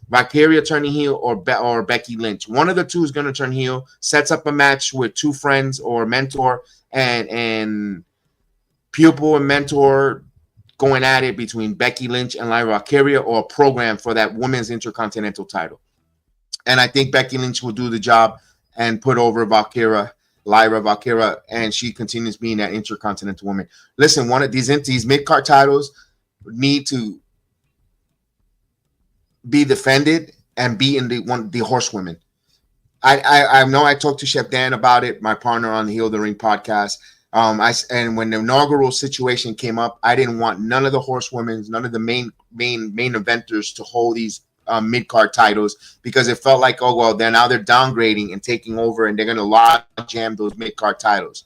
Valkyria turning heel, or Becky Lynch. One of the two is going to turn heel, sets up a match with 2 friends or mentor and pupil and mentor going at it between Becky Lynch and Lyra Valkyria, or a program for that women's intercontinental title. And I think Becky Lynch will do the job and put over Lyra Valkyria, and she continues being that intercontinental woman. Listen, one of these mid-card titles need to be defended and be in the horsewomen. I know I talked to Chef Dan about it, my partner on the Heel the Ring podcast. And when the inaugural situation came up, I didn't want none of the horsewomen, none of the main eventers to hold these mid-card titles, because it felt like, they're downgrading and taking over, and they're going to log jam those mid-card titles.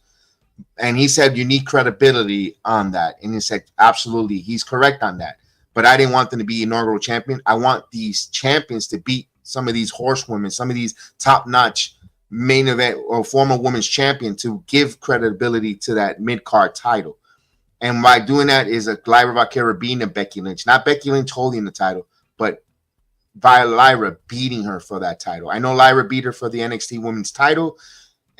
And he said you need credibility on that. And he said, absolutely, he's correct on that. But I didn't want them to be inaugural champion. I want these champions to beat some of these horsewomen, some of these top-notch main event or former women's champion, to give credibility to that mid-card title. And by doing that is a Lyra Valkyria beating a Becky Lynch. Not Becky Lynch holding the title, but by Lyra beating her for that title. I know Lyra beat her for the NXT Women's title,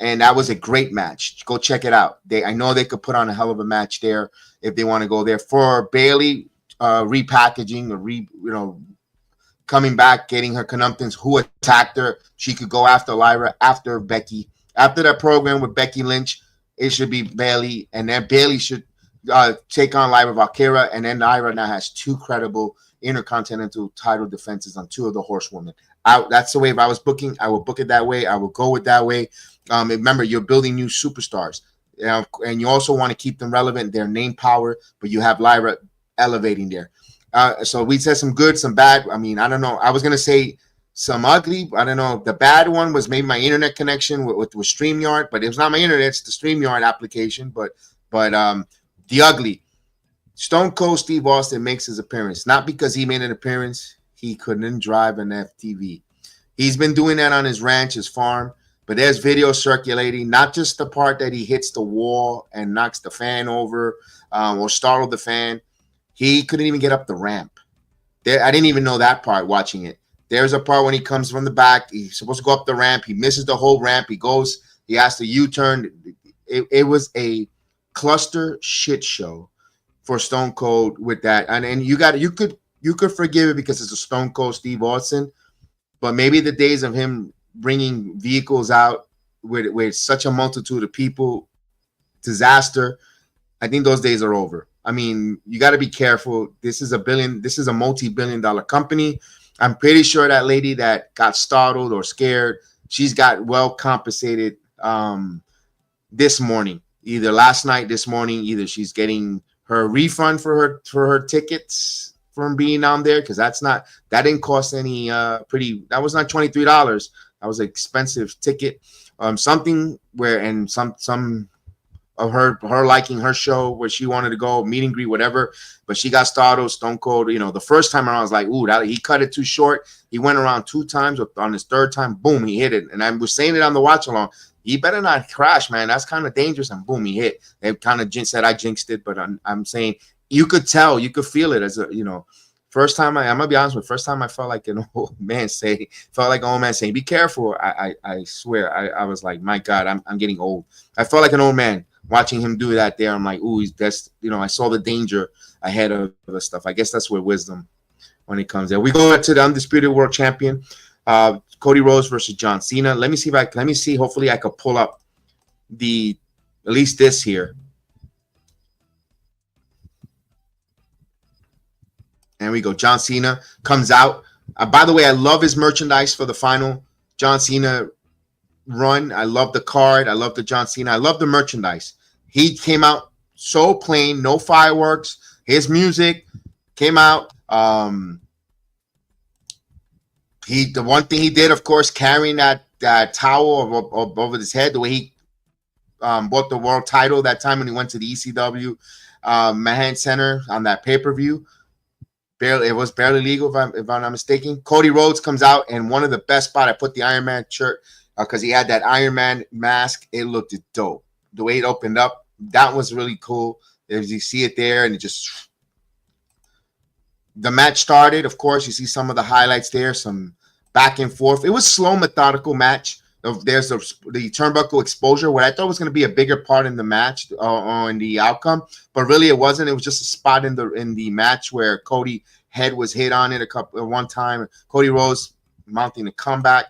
and that was a great match. Go check it out. I know they could put on a hell of a match there if they want to go there. For Bailey, repackaging or coming back, getting her conundrums, who attacked her. She could go after Lyra, after Becky. After that program with Becky Lynch, it should be Bailey, and then Bailey should take on Lyra Valkyria, and then Lyra now has 2 credible intercontinental title defenses on 2 of the horsewomen. That's the way, if I was booking, I would book it that way. I would go with that way. Remember, you're building new superstars, and you also want to keep them relevant, their name power, but you have Lyra elevating there. So we said some good, some bad. I mean, I don't know. I was going to say some ugly. I don't know. The bad one was maybe my internet connection with StreamYard, but it was not my internet. It's the StreamYard application. But the ugly. Stone Cold Steve Austin makes his appearance. Not because he made an appearance. He couldn't drive an FTV. He's been doing that on his ranch, his farm. But there's video circulating, not just the part that he hits the wall and knocks the fan over or startled the fan. He couldn't even get up the ramp. I didn't even know that part watching it. There's a part when he comes from the back. He's supposed to go up the ramp. He misses the whole ramp. He has to U-turn. It was a cluster shit show for Stone Cold with that. And you could forgive it because it's a Stone Cold Steve Austin. But maybe the days of him bringing vehicles out with such a multitude of people, disaster, I think those days are over. I mean, you got to be careful. This is a multi-billion-dollar company. I'm pretty sure that lady that got startled or scared, she's got well compensated this morning, either last night, this morning, either she's getting her refund for her tickets from being down there, because that didn't cost any that was not $23. That was an expensive ticket. Something where, and some of her liking her show where she wanted to go meet and greet, whatever, but she got startled. Stone Cold, the first time around I was like, ooh, he cut it too short. He went around 2 times. On his 3rd time, boom, he hit it. And I was saying it on the watch along. He better not crash, man. That's kind of dangerous. And boom, he hit. They kind of said I jinxed it, but I'm saying you could tell, you could feel it as a, first time I'm gonna be honest with. First time I felt like an old man saying, "Be careful." I swear, I was like, my God, I'm getting old. I felt like an old man watching him do that there. I'm like, ooh, I saw the danger ahead of the stuff. I guess that's where wisdom when it comes there. We go to the undisputed world champion, Cody Rhodes versus John Cena. Let me see. Hopefully, I could pull up at least this here. And we go. John Cena comes out. By the way, I love his merchandise for the final John Cena run. I love the card. I love the John Cena. I love the merchandise. He came out so plain, no fireworks. His music came out. The one thing he did, of course, carrying that towel over his head, the way he bought the world title that time when he went to the ECW Manhattan Center on that pay-per-view. It was barely legal, if I'm not mistaken. Cody Rhodes comes out, and one of the best spot, I put the Iron Man shirt because he had that Iron Man mask. It looked dope. The way it opened up, that was really cool. As you see it there, and the match started. Of course, you see some of the highlights there, some back and forth. It was slow, methodical match. There's the turnbuckle exposure, what I thought was going to be a bigger part in the match on the outcome, but really it wasn't. It was just a spot in the match where Cody head was hit on it one time. Cody Rhodes mounting a comeback.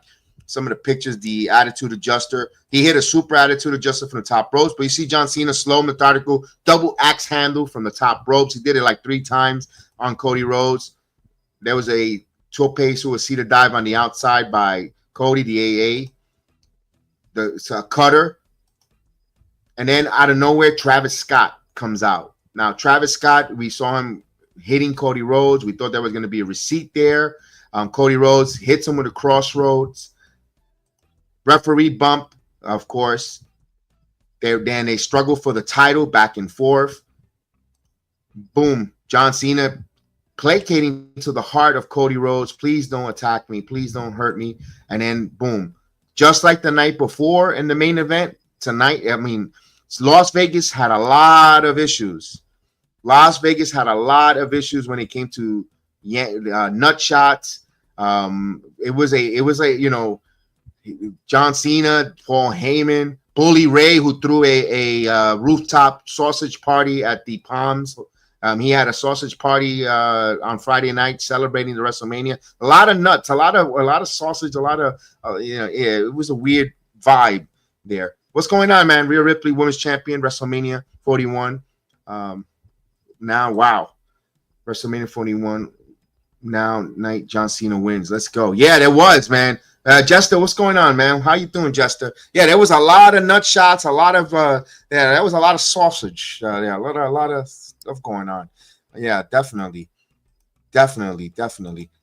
Some of the pictures, the attitude adjuster. He hit a super attitude adjuster from the top ropes, but you see John Cena slow, methodical, double axe handle from the top ropes. He did it like 3 times on Cody Rhodes. There was a tope suicida dive on the outside by Cody, the AA. It's a cutter. And then out of nowhere, Travis Scott comes out. Now, Travis Scott, we saw him hitting Cody Rhodes. We thought there was going to be a receipt there. Cody Rhodes hits him with a crossroads. Referee bump, of course. Then they struggle for the title back and forth. Boom. John Cena placating to the heart of Cody Rhodes. Please don't attack me. Please don't hurt me. And then boom. Just like the night before in the main event, tonight, Las Vegas had a lot of issues. Las Vegas had a lot of issues when it came to nut shots. It was a John Cena, Paul Heyman, Bully Ray, who threw a rooftop sausage party at the Palms. He had a sausage party on Friday night celebrating the WrestleMania. A lot of nuts, a lot of sausage, a lot of it was a weird vibe there. What's going on, man? Rhea Ripley, Women's Champion, WrestleMania 41. Now, wow, WrestleMania 41. Now, night John Cena wins. Let's go. Yeah, there was, man. Jester, what's going on, man? How you doing, Jester? Yeah, there was a lot of nut shots, a lot of there was a lot of sausage. A lot of stuff going on. Yeah, definitely.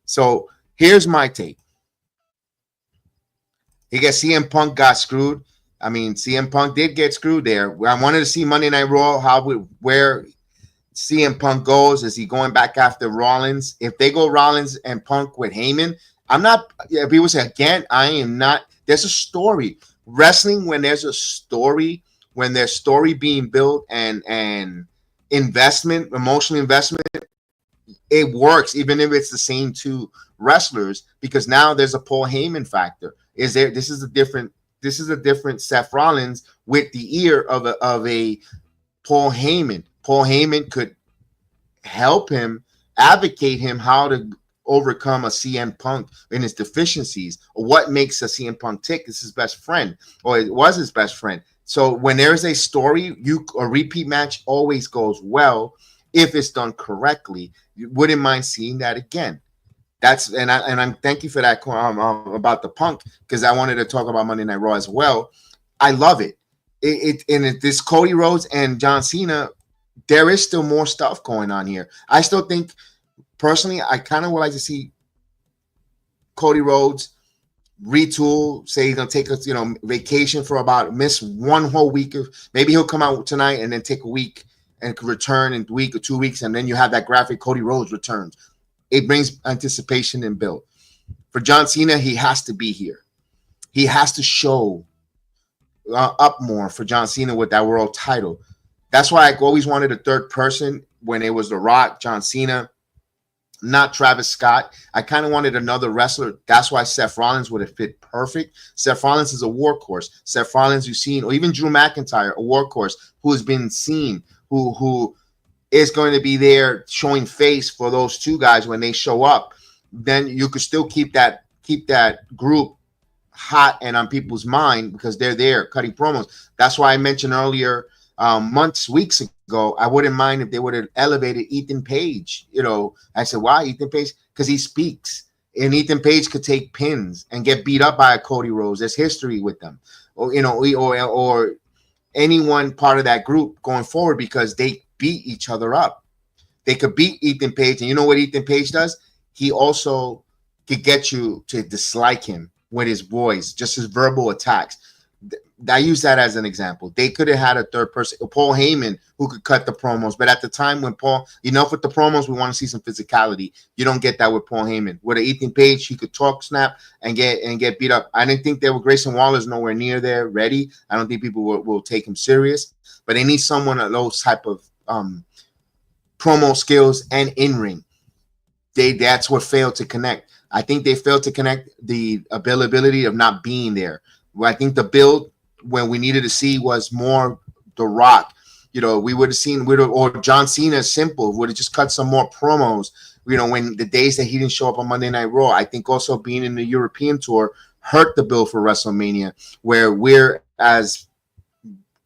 So here's my take. CM Punk got screwed. I mean, CM Punk did get screwed there. I wanted to see Monday Night Raw, where CM Punk goes. Is he going back after Rollins? If they go Rollins and Punk with Heyman, I'm not. If people say again, I am not. There's a story. Wrestling, when there's a story, when there's story being built and investment, emotional investment, it works even if it's the same two wrestlers, because now there's a Paul Heyman factor. This is a different Seth Rollins with the ear of a Paul Heyman. Paul Heyman could help him, advocate him how to overcome a CM Punk in his deficiencies, or what makes a CM Punk tick. It's his best friend, or it was his best friend. So when there's a story, a repeat match always goes well if it's done correctly. You wouldn't mind seeing that again. I'm thank you for that about the Punk, because I wanted to talk about Monday Night Raw as well. I love it. This Cody Rhodes and John Cena, there is still more stuff going on here. I still think, personally, I kind of would like to see Cody Rhodes retool, say he's gonna take a vacation for miss one whole week of, maybe he'll come out tonight and then take a week and return in a week or 2 weeks, and then you have that graphic Cody Rhodes returns. It brings anticipation and build. For John Cena, he has to be here. He has to show up more for John Cena with that world title. That's why I always wanted a third person when it was The Rock, John Cena, not Travis Scott. I kind of wanted another wrestler. That's why Seth Rollins would have fit perfect. Seth Rollins is a workhorse. Seth Rollins, you've seen, or even Drew McIntyre, a workhorse who has been seen, who is going to be there showing face for those two guys when they show up. Then you could still keep that group hot and on people's mind because they're there cutting promos. That's why I mentioned earlier, weeks ago, I wouldn't mind if they would have elevated Ethan Page. I said, why Ethan Page? Because he speaks, and Ethan Page could take pins and get beat up by a Cody Rhodes. There's history with them, or anyone part of that group going forward, because they beat each other up. They could beat Ethan Page, and you know what Ethan Page does? He also could get you to dislike him with his voice, just his verbal attacks. I use that as an example. They could have had a third person, Paul Heyman, who could cut the promos. But at the time when Paul, enough with the promos, we want to see some physicality. You don't get that with Paul Heyman. With Ethan Page, he could talk snap and get beat up. I didn't think there were Grayson Waller's nowhere near there ready. I don't think people will take him serious. But they need someone of those type of promo skills and in-ring. That's what failed to connect. I think they failed to connect the availability of not being there. I think the build when we needed to see was more The Rock. We would have seen, or John Cena, simple, would have just cut some more promos, when the days that he didn't show up on Monday Night Raw. I think also being in the European tour hurt the build for WrestleMania, where we're, as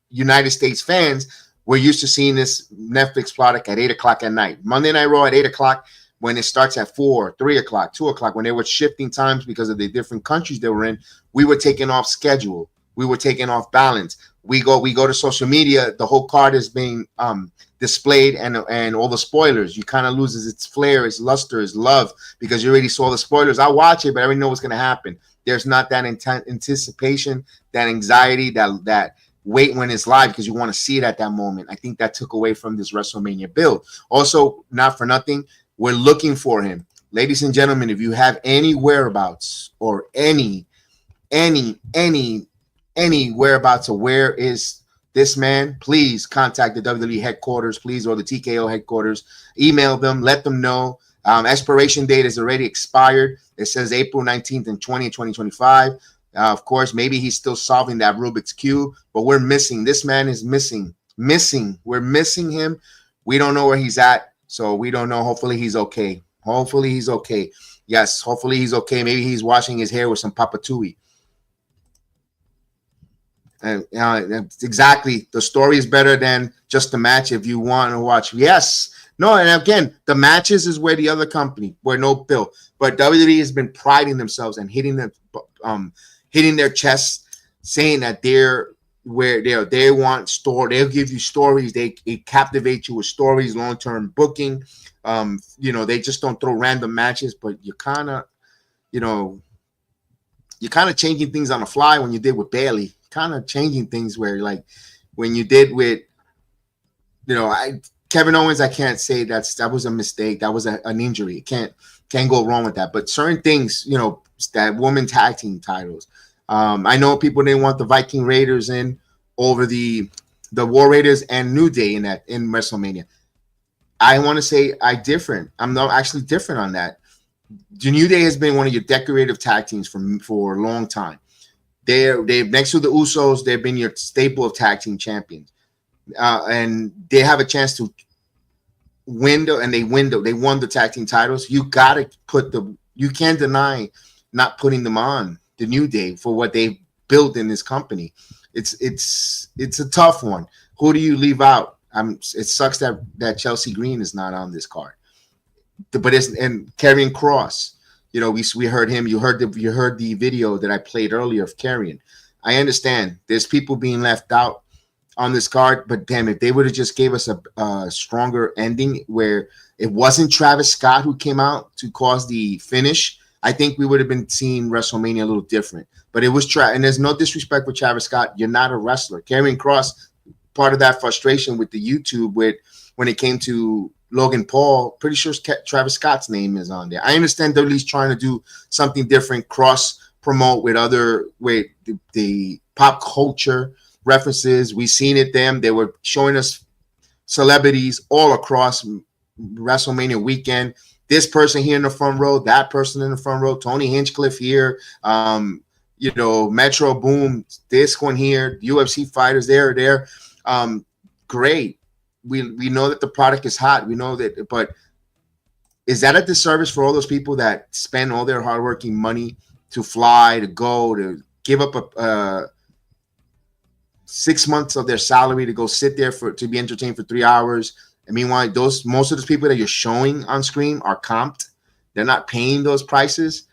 United States fans, we're used to seeing this Netflix product at 8 o'clock at night. Monday Night Raw at 8 o'clock, when it starts at 4, 3 o'clock, 2 o'clock, when they were shifting times because of the different countries they were in, we were taking off schedule. We were taking off balance. We go to social media. The whole card is being displayed, and all the spoilers. You kind of loses its flair, its luster, its love, because you already saw the spoilers. I watch it, but I already know what's going to happen. There's not that anticipation, that anxiety, that wait when it's live, because you want to see it at that moment. I think that took away from this WrestleMania build. Also, not for nothing, we're looking for him. Ladies and gentlemen, if you have any whereabouts or any whereabouts of where is this man, please contact the WWE headquarters, please, or the TKO headquarters. Email them, let them know. Expiration date is already expired. It says April 19th and 2025. Of course, maybe he's still solving that Rubik's Cube, but we're missing. This man is missing. We're missing him. We don't know where he's at, so we don't know. Hopefully he's okay. Yes, hopefully he's okay. Maybe he's washing his hair with some Papatui. And exactly, the story is better than just the match. If you want to watch, yes, no, and again, the matches is where the other company, where no bill, but WWE has been priding themselves and hitting their chests, saying that they want story. They'll give you stories. They captivate you with stories, long-term booking. They just don't throw random matches, but you kind of, you're kind of changing things on the fly when you did with Bailey. Kind of changing things where like when you did with, Kevin Owens, I can't say that was a mistake. That was an injury. Can't go wrong with that. But certain things, that women tag team titles. I know people didn't want the Viking Raiders in over the War Raiders and New Day in WrestleMania. I want to say I'm not actually different on that. The New Day has been one of your decorative tag teams for a long time. They're next to the Usos. They've been your staple of tag team champions. And they have a chance to win, they won the tag team titles. You can't deny not putting them on the New Day for what they built in this company. It's a tough one. Who do you leave out? It sucks that Chelsea Green is not on this card, but and Karrion Kross. We heard him. You heard the video that I played earlier of Karrion. I understand there's people being left out on this card, but damn, if they would have just gave us a stronger ending where it wasn't Travis Scott who came out to cause the finish, I think we would have been seeing WrestleMania a little different. But it was and there's no disrespect for Travis Scott. You're not a wrestler. Karrion Kross, part of that frustration with the YouTube when it came to Logan Paul, pretty sure Travis Scott's name is on there. I understand they're at least trying to do something different, cross promote with the pop culture references. We seen it them. They were showing us celebrities all across WrestleMania weekend. This person here in the front row, that person in the front row, Tony Hinchcliffe here, Metro Boom, this one here, UFC fighters there. Great. We know that the product is hot. We know that, but is that a disservice for all those people that spend all their hardworking money to fly, to go, to give up 6 months of their salary to go sit there to be entertained for 3 hours? And meanwhile, most of those people that you're showing on screen are comped. They're not paying those prices.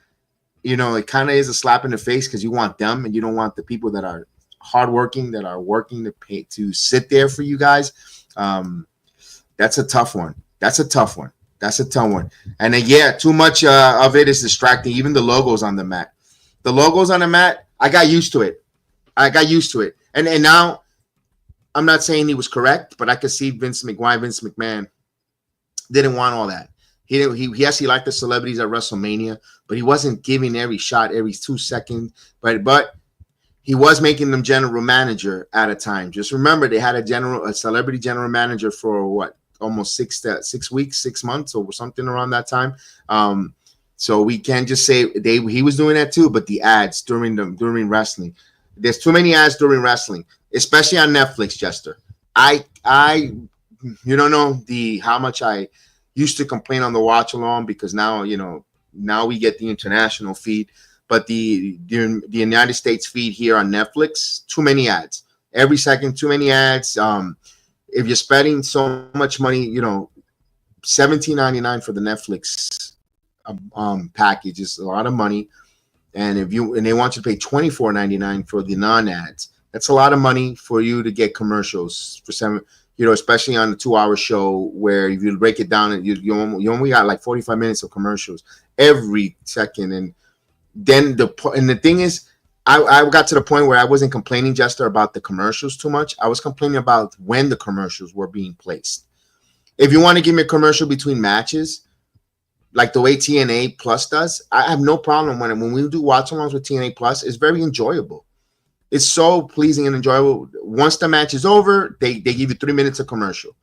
It kind of is a slap in the face because you want them and you don't want the people that are hardworking, that are working to pay to sit there for you guys. That's a tough one. That's a tough one. And then, too much of it is distracting. Even the logos on the mat. I got used to it. And now I'm not saying he was correct, but I could see Vince McMahon didn't want all that. He liked the celebrities at WrestleMania, but he wasn't giving every shot every 2 seconds. But he was making them general manager at a time. Just remember, they had a celebrity general manager for almost 6 weeks, 6 months, or something around that time. So we can't just say he was doing that too. But the ads during wrestling, there's too many ads during wrestling, especially on Netflix, Jester. You don't know how much I used to complain on the watch along, because now we get the international feed. But the United States feed here on Netflix, too many ads. Every second, too many ads. If you're spending so much money, $17.99 for the Netflix package is a lot of money. And they want you to pay $24.99 for the non-ads. That's a lot of money for you to get commercials for especially on a 2-hour show where if you break it down, you only got like 45 minutes of commercials every second. And then the thing is, I got to the point where I wasn't complaining, Jester, about the commercials too much. I was complaining about when the commercials were being placed. If you want to give me a commercial between matches, like the way TNA Plus does, I have no problem when we do watch-alongs with TNA Plus. It's very enjoyable. It's so pleasing and enjoyable. Once the match is over, they give you 3 minutes of commercial,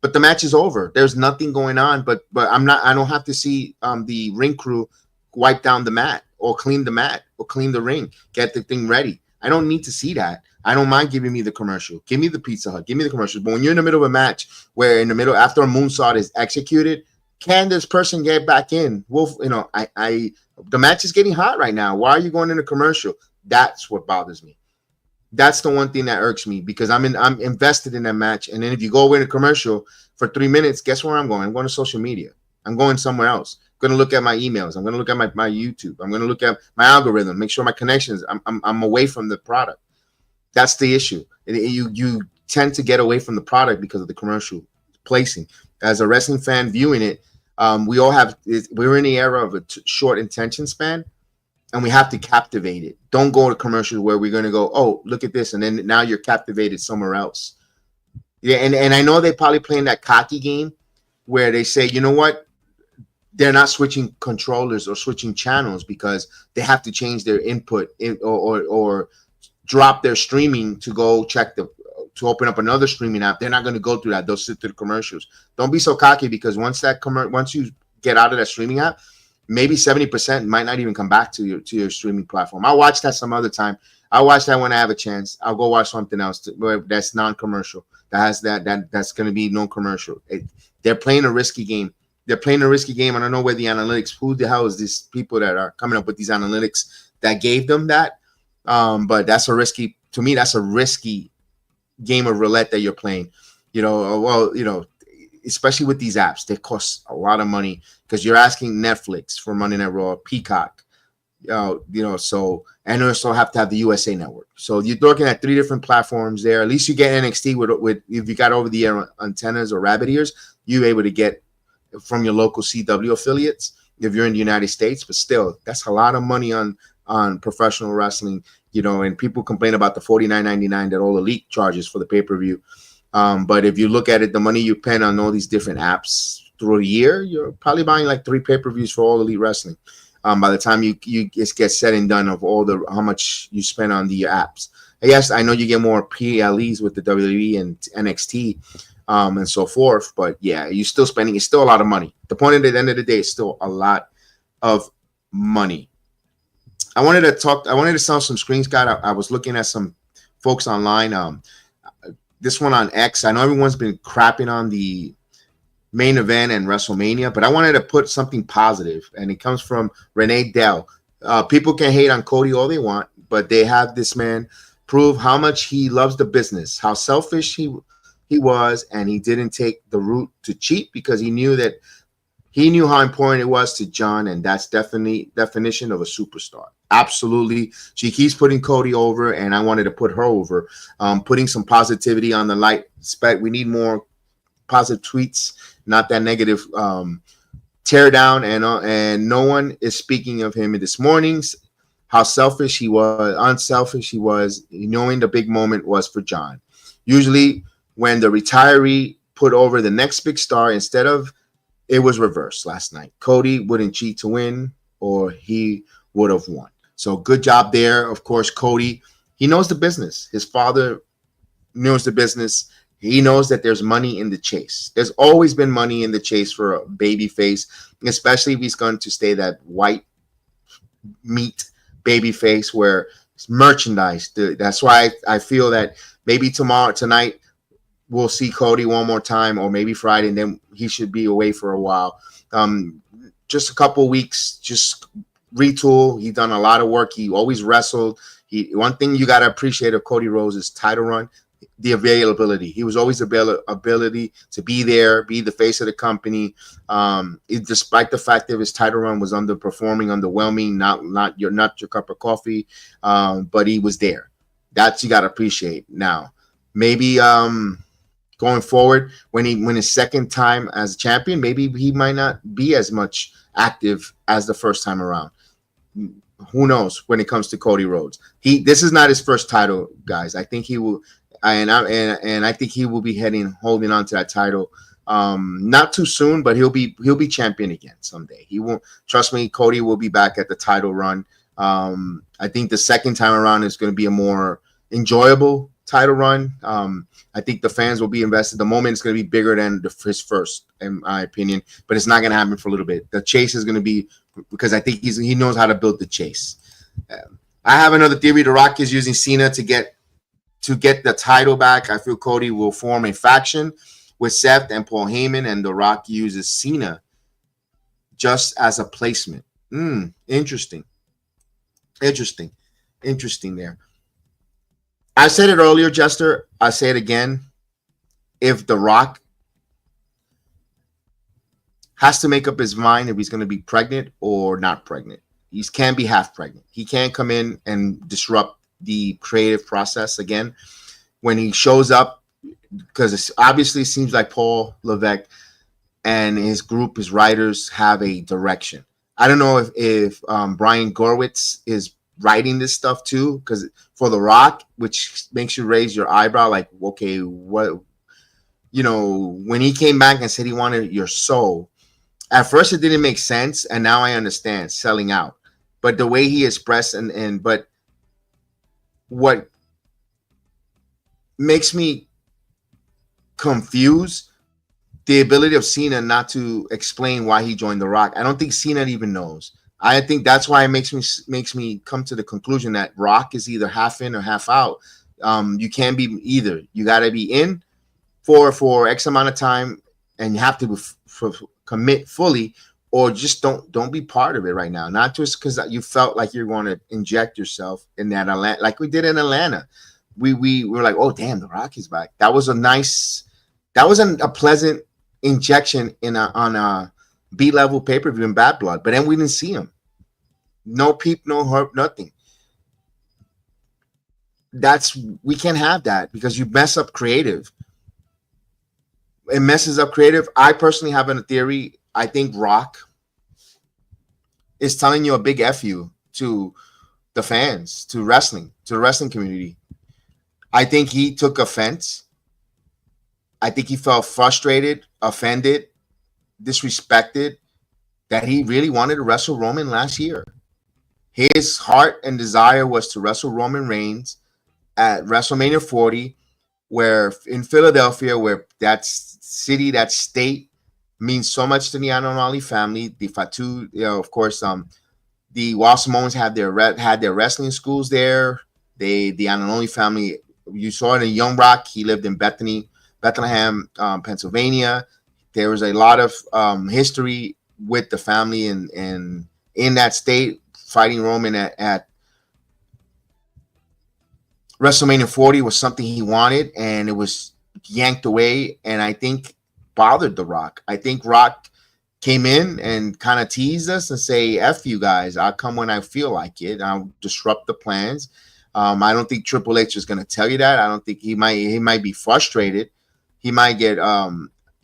but the match is over. There's nothing going on. But I don't have to see the ring crew wipe down the mat or clean the mat or clean the ring, get the thing ready. I don't need to see that. I don't mind giving me the commercial. Give me the Pizza Hut. Give me the commercial. But when you're in the middle of a match, where in the middle after a moonsault is executed, can this person get back in? The match is getting hot right now. Why are you going in a commercial? That's what bothers me. That's the one thing that irks me, because I'm invested in that match. And then if you go in a commercial for 3 minutes, guess where I'm going? I'm going to social media. I'm going somewhere else. I'm going to look at my emails. I'm going to look at my YouTube. I'm going to look at my algorithm, make sure my connections. I'm away from the product. That's the issue. You tend to get away from the product because of the commercial placing. As a wrestling fan viewing it, we're in the era of a short attention span. and we have to captivate it. Don't go to commercials where we're going to go, oh, look at this, and then now you're captivated somewhere else. Yeah, and I know they're probably playing that cocky game where they say, you know what, they're not switching controllers or switching channels because they have to change their input or drop their streaming to go check to open up another streaming app. They're not going to go through that. They'll sit through the commercials. Don't be so cocky, because once you get out of that streaming app, maybe 70% might not even come back to your streaming platform. I'll watch that some other time. I'll watch that when I have a chance. I'll go watch something else that's non-commercial. That's going to be no commercial. They're playing a risky game. I don't know where the analytics. Who the hell is these people that are coming up with these analytics that gave them that? But that's a risky game of roulette that you're playing. Especially with these apps, they cost a lot of money because you're asking Netflix for Monday Night Raw, Peacock, so, and also have to have the USA Network. So you're looking at 3 different platforms there. At least you get NXT with if you got over the air antennas or rabbit ears, you're able to get from your local CW affiliates if you're in the United States. But still, that's a lot of money on professional wrestling, and people complain about the $49.99 that All Elite charges for the pay-per-view. But if you look at it, the money you spend on all these different apps through a year, you're probably buying like 3 pay-per-views for All Elite Wrestling. By the time you get said and done of how much you spend on the apps. Yes, I know you get more PLEs with the WWE and NXT and so forth, but yeah, you're still spending. It's still a lot of money. The point at the end of the day is still a lot of money. I wanted to sell some screen, Scott. I was looking at some folks online. This one on X. I know everyone's been crapping on the main event and WrestleMania, but I wanted to put something positive, and it comes from Renee Dell. People can hate on Cody all they want, but they have this man prove how much he loves the business, how selfish he was, and he didn't take the route to cheat because he knew how important it was to John, and that's definitely definition of a superstar. Absolutely. She keeps putting Cody over, and I wanted to put her over, putting some positivity on the light spec. We need more positive tweets, not that negative tear down, and no one is speaking of him in this morning's how selfish he was, unselfish he was, knowing the big moment was for John. Usually when the retiree put over the next big star, it was reversed last night. Cody wouldn't cheat to win, or he would have won. So good job there. Of course, Cody, he knows the business. His father knows the business. He knows that there's money in the chase. There's always been money in the chase for a baby face, especially if he's going to stay that white meat baby face where it's merchandise. That's why I feel that maybe tonight, we'll see Cody one more time, or maybe Friday, and then he should be away for a while. Just a couple weeks, just retool. He's done a lot of work. He always wrestled. One thing you got to appreciate of Cody Rhodes' title run, the availability. He was always ability to be there, be the face of the company. Despite the fact that his title run was underperforming, underwhelming, not your cup of coffee, but he was there. That's you got to appreciate. Now, maybe going forward, when his second time as champion, maybe he might not be as much active as the first time around. Who knows when it comes to Cody Rhodes? This is not his first title, guys. I think he will, and I think he will be holding on to that title. Not too soon, but he'll be champion again someday. He won't, trust me. Cody will be back at the title run. I think the second time around is going to be a more enjoyable title run. I think the fans will be invested. The moment is going to be bigger than his first, in my opinion, but it's not going to happen for a little bit. The chase is going to be, because I think he knows how to build the chase. I have another theory. The Rock is using Cena to get the title back. I feel Cody will form a faction with Seth and Paul Heyman, and The Rock uses Cena just as a placement. Interesting there. I said it earlier, Jester. I say it again. If The Rock has to make up his mind if he's going to be pregnant or not pregnant, he can't be half pregnant. He can't come in and disrupt the creative process again. When he shows up, because it obviously seems like Paul Levesque and his group, his writers, have a direction. I don't know if Brian Gorwitz is writing this stuff too, because for The Rock, which makes you raise your eyebrow, like, okay, what, when he came back and said he wanted your soul, at first it didn't make sense, and now I understand selling out. But the way he expressed but what makes me confused, the ability of Cena not to explain why he joined The Rock. I don't think Cena even knows. I think that's why it makes me come to the conclusion that Rock is either half in or half out. You can't be either. You got to be in for X amount of time, and you have to commit fully, or just don't be part of it right now. Not just because you felt like you're going to inject yourself in that Atlanta, like we did in Atlanta. We were like, oh damn, The Rock is back. That was a pleasant injection on a B-level pay-per-view in Bad Blood, but then we didn't see him. No peep, no hurt, nothing. We can't have that, because you mess up creative. It messes up creative. I personally have a theory. I think Rock is telling you a big F you to the fans, to the wrestling community. I think he took offense. I think he felt frustrated, offended, disrespected that he really wanted to wrestle Roman last year. His heart and desire was to wrestle Roman Reigns at WrestleMania 40, where in Philadelphia, where that city, that state means so much to the Anonali family. The Fatu, of course, the Wassamoans had their wrestling schools there. The Anonali family, you saw it in Young Rock. He lived in Bethlehem, Pennsylvania. There was a lot of history with the family and in that state, fighting Roman at WrestleMania 40 was something he wanted, and it was yanked away, and I think bothered The Rock. I think Rock came in and kind of teased us and say, F you guys, I'll come when I feel like it. I'll disrupt the plans. I don't think Triple H is going to tell you that. I don't think he might be frustrated. He might get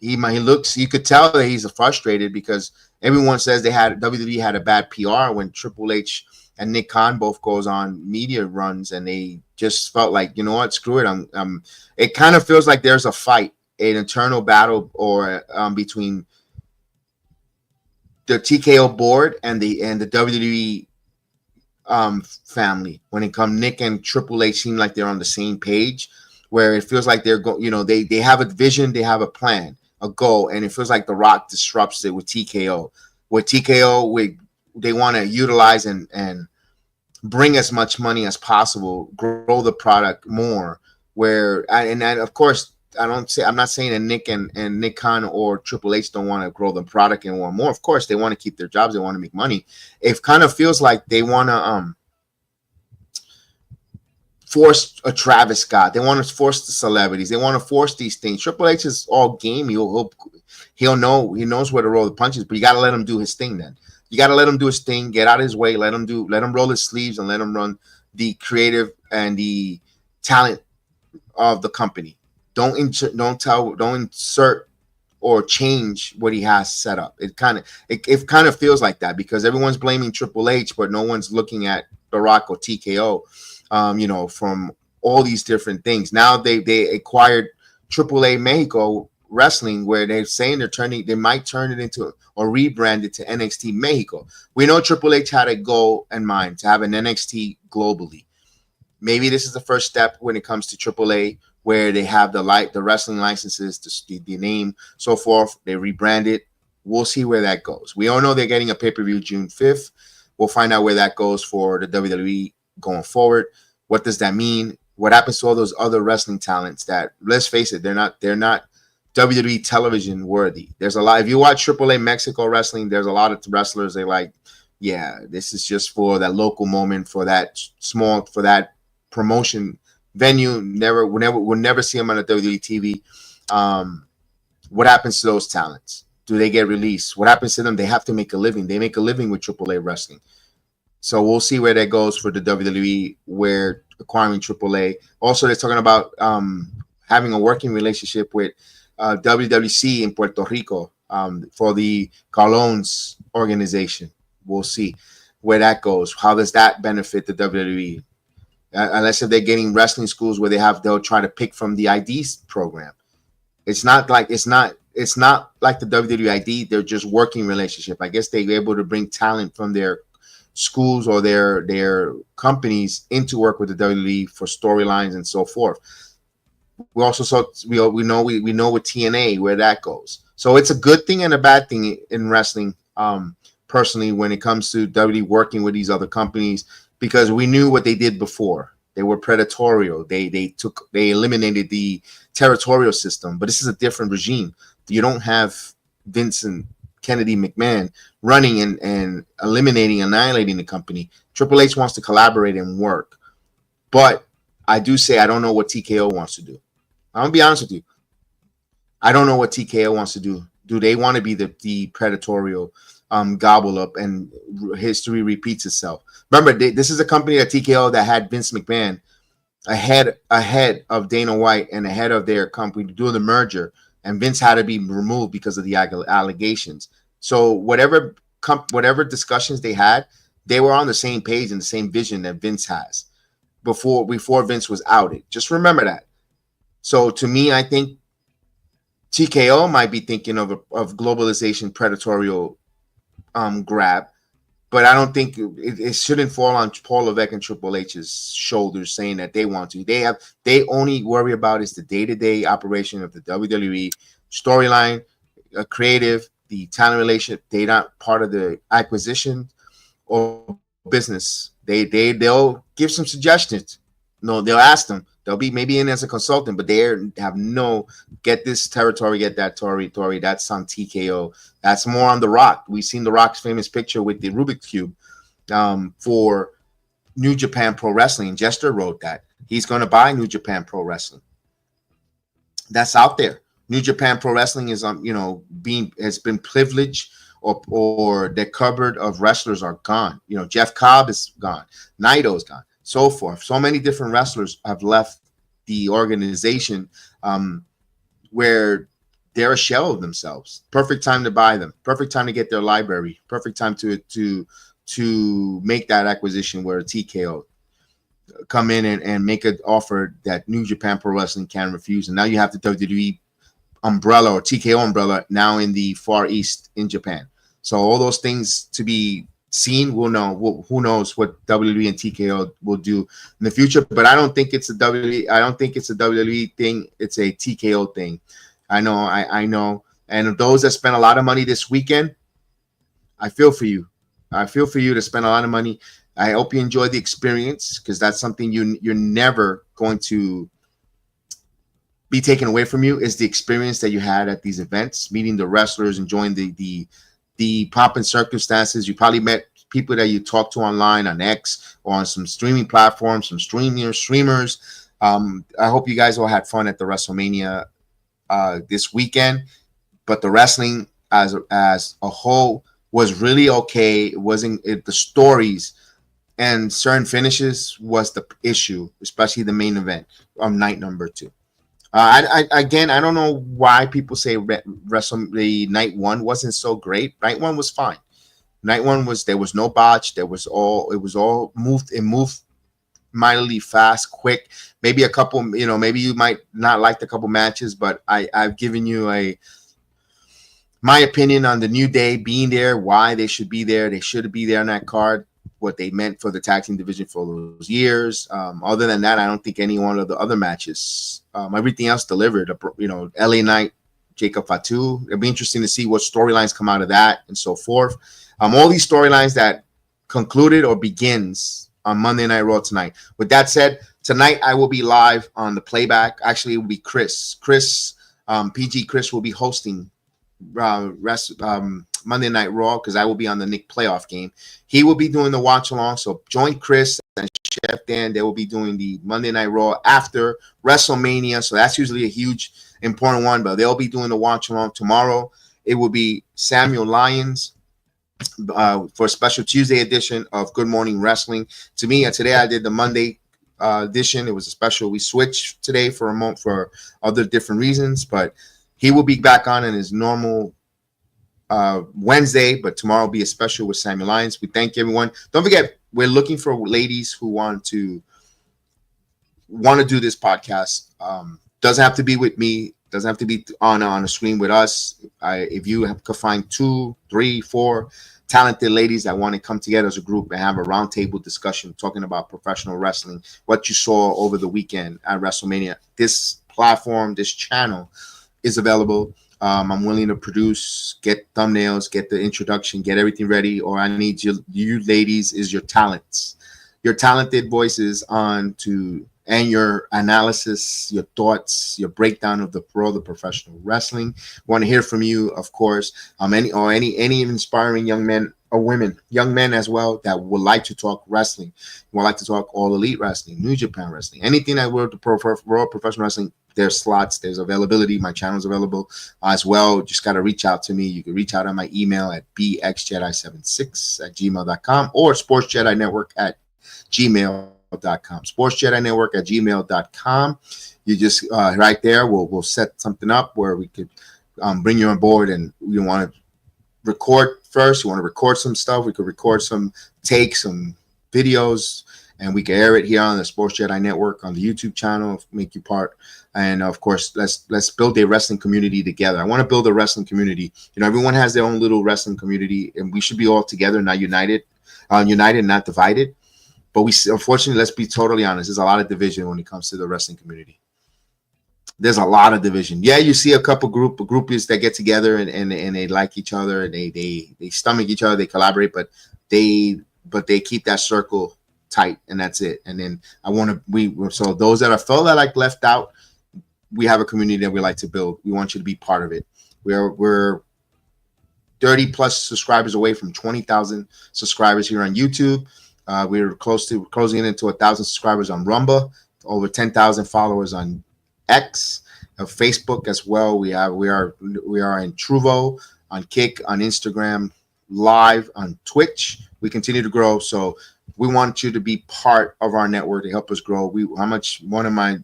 you could tell that he's frustrated, because everyone says WWE had a bad PR when Triple H and Nick Khan both goes on media runs, and they just felt like, you know what, screw it. It kind of feels like there's a fight, an internal battle, or between the TKO board and the WWE family. When it comes, Nick and Triple H seem like they're on the same page, where it feels like they're they have a vision, they have a plan, a goal, and it feels like The Rock disrupts it with TKO. With TKO, they want to utilize and bring as much money as possible, grow the product more. Of course, I'm not saying that Nick and Nick Khan or Triple H don't want to grow the product and want more. Of course, they want to keep their jobs, they want to make money. It kind of feels like they want to force a Travis Scott. They want to force the celebrities. They want to force these things. Triple H is all game. He'll know. He knows where to roll the punches, but you got to let him do his thing. Then you got to let him do his thing. Get out of his way. Let him roll his sleeves and let him run the creative and the talent of the company. Don't insert or change what he has set up. It kind of feels like that, because everyone's blaming Triple H, but no one's looking at The Rock or TKO. From all these different things. Now they acquired AAA Mexico Wrestling, where they're saying they might turn it into or rebrand it to NXT Mexico. We know Triple H had a goal in mind to have an NXT globally. Maybe this is the first step when it comes to AAA, where they have the wrestling licenses, the name, so forth. They rebrand it. We'll see where that goes. We all know they're getting a pay-per-view June 5th. We'll find out where that goes for the WWE going forward. What does that mean? What happens to all those other wrestling talents that, let's face it, they're not WWE television worthy? There's a lot. If you watch AAA Mexico Wrestling, there's a lot of wrestlers they like, yeah, this is just for that local moment, for that promotion venue. We'll never see them on a WWE TV. What happens to those talents? Do they get released? What happens to them? They have to make a living. They make a living with AAA wrestling. So we'll see where that goes for the WWE, where acquiring AAA. Also, they're talking about having a working relationship with WWC in Puerto Rico for the Carlones organization. we'll see where that goes. How does that benefit the WWE? Unless if they're getting wrestling schools where they'll try to pick from the IDs program. It's not like the WWE ID. They're just working relationship. I guess they're able to bring talent from their schools or their companies into work with the WWE for storylines and so forth. We also saw we know with TNA where that goes. So it's a good thing and a bad thing in wrestling. Personally, when it comes to WWE working with these other companies, because we knew what they did before. They were predatorial. They eliminated the territorial system, but this is a different regime. You don't have Vincent Kennedy McMahon running and annihilating the company. Triple H wants to collaborate and work, but I do say I don't know what TKO wants to do. I'm gonna be honest with you. I don't know what TKO wants to do. Do they want to be the predatorial gobble up and history repeats itself? Remember, this is a company at TKO that had Vince McMahon ahead of Dana White and ahead of their company to do the merger, and Vince had to be removed because of the allegations. So whatever discussions they had, they were on the same page and the same vision that Vince has before Vince was outed. Just remember that. So to me, I think TKO might be thinking of globalization predatorial grab, but I don't think it shouldn't fall on Paul Levesque and Triple H's shoulders saying that they want to. They only worry about is the day-to-day operation of the WWE storyline, creative, the talent relationship. They're not part of the acquisition or business. They'll give some suggestions. No, they'll ask them. They'll be maybe in as a consultant, but they have no get this territory, get that territory. That's on TKO. That's more on The Rock. We've seen The Rock's famous picture with the Rubik's Cube for New Japan Pro Wrestling. Jester wrote that. He's going to buy New Japan Pro Wrestling. That's out there. New Japan Pro Wrestling is has been privileged, or the cupboard of wrestlers are gone. Jeff Cobb is gone. Naito's gone. So forth. So many different wrestlers have left the organization where they're a shell of themselves. Perfect time to buy them. Perfect time to get their library. Perfect time to make that acquisition where a TKO come in and make an offer that New Japan Pro Wrestling can refuse. And now you have the WWE umbrella or TKO umbrella now in the Far East in Japan. So all those things to be seen, we'll know. Who knows what WWE and TKO will do in the future? But I don't think it's a WWE. I don't think it's a WWE thing. It's a TKO thing. I know. And those that spent a lot of money this weekend, I feel for you. I feel for you to spend a lot of money. I hope you enjoy the experience, because that's something you're never going to be taken away from you, is the experience that you had at these events, meeting the wrestlers, enjoying the pomp and circumstances. You probably met people that you talk to online on X or on some streaming platforms, some streamers. I hope you guys all had fun at the WrestleMania this weekend. But the wrestling as a whole was really okay. It wasn't the stories and certain finishes was the issue, especially the main event on night number 2. I don't know why people say the night 1 wasn't so great. Night 1 was fine. Night 1 there was no botch. It was all moved. It moved mightily fast, quick. Maybe a couple, maybe you might not like the couple matches, but I've given you my opinion on the New Day being there, why they should be there. They should be there on that card, what they meant for the tag team division for those years. Other than that, I don't think any one of the other matches, everything else delivered. LA Knight, Jacob Fatu. It'll be interesting to see what storylines come out of that and so forth. All these storylines that concluded or begins on Monday Night Raw tonight. With that said, tonight I will be live on the playback. Actually, it will be Chris. PG Chris will be hosting Monday Night Raw, because I will be on the Nick playoff game. He will be doing the watch along. So join Chris and Chef Dan. They will be doing the Monday Night Raw after WrestleMania. So that's usually a huge, important one, but they'll be doing the watch along tomorrow. It will be Samuel Lyons for a special Tuesday edition of Good Morning Wrestling. To me, today I did the Monday edition. It was a special. We switched today for a moment for other different reasons, but he will be back on in his normal Wednesday, but tomorrow will be a special with Samuel Lyons. We thank everyone. Don't forget, we're looking for ladies who want to do this podcast. Doesn't have to be with me. Doesn't have to be on a screen with us. If you could find 2, 3, 4 talented ladies that want to come together as a group and have a roundtable discussion talking about professional wrestling, what you saw over the weekend at WrestleMania, this platform, this channel is available. I'm willing to produce, get thumbnails, get the introduction, get everything ready. Or I need you ladies is your talents, your talented voices on to, and your analysis, your thoughts, your breakdown of the world of professional wrestling. Want to hear from you, of course. Any inspiring young men or women, young men as well, that would like to talk wrestling, would like to talk All Elite Wrestling, New Japan Wrestling, anything that world professional wrestling. There's slots, there's availability. My channel's available as well. Just got to reach out to me. You can reach out on my email at bxjedi76@gmail.com or sportsjedinetwork@gmail.com. sportsjedinetwork@gmail.com. You just right there, we'll set something up where we could bring you on board. And you want to record first, you want to record some stuff, we could record some takes, some videos, and we can air it here on the Sports Jedi Network on the YouTube channel, make you part. And of course, let's build a wrestling community together. I want to build a wrestling community. You know, everyone has their own little wrestling community, and we should be all together, not united, not divided. But unfortunately, let's be totally honest, there's a lot of division when it comes to the wrestling community. There's a lot of division. Yeah, you see a couple groupies that get together and they like each other, and they stomach each other, they collaborate, but they keep that circle tight, and that's it. And then so those that are felt that like left out, we have a community that we like to build. We want you to be part of it. We're 30 plus subscribers away from 20,000 subscribers here on YouTube. We're closing into 1,000 subscribers on Rumba, over 10,000 followers on X, Facebook as well. We are in Truvo, on Kick, on Instagram, live on Twitch. We continue to grow, so we want you to be part of our network to help us grow. One of my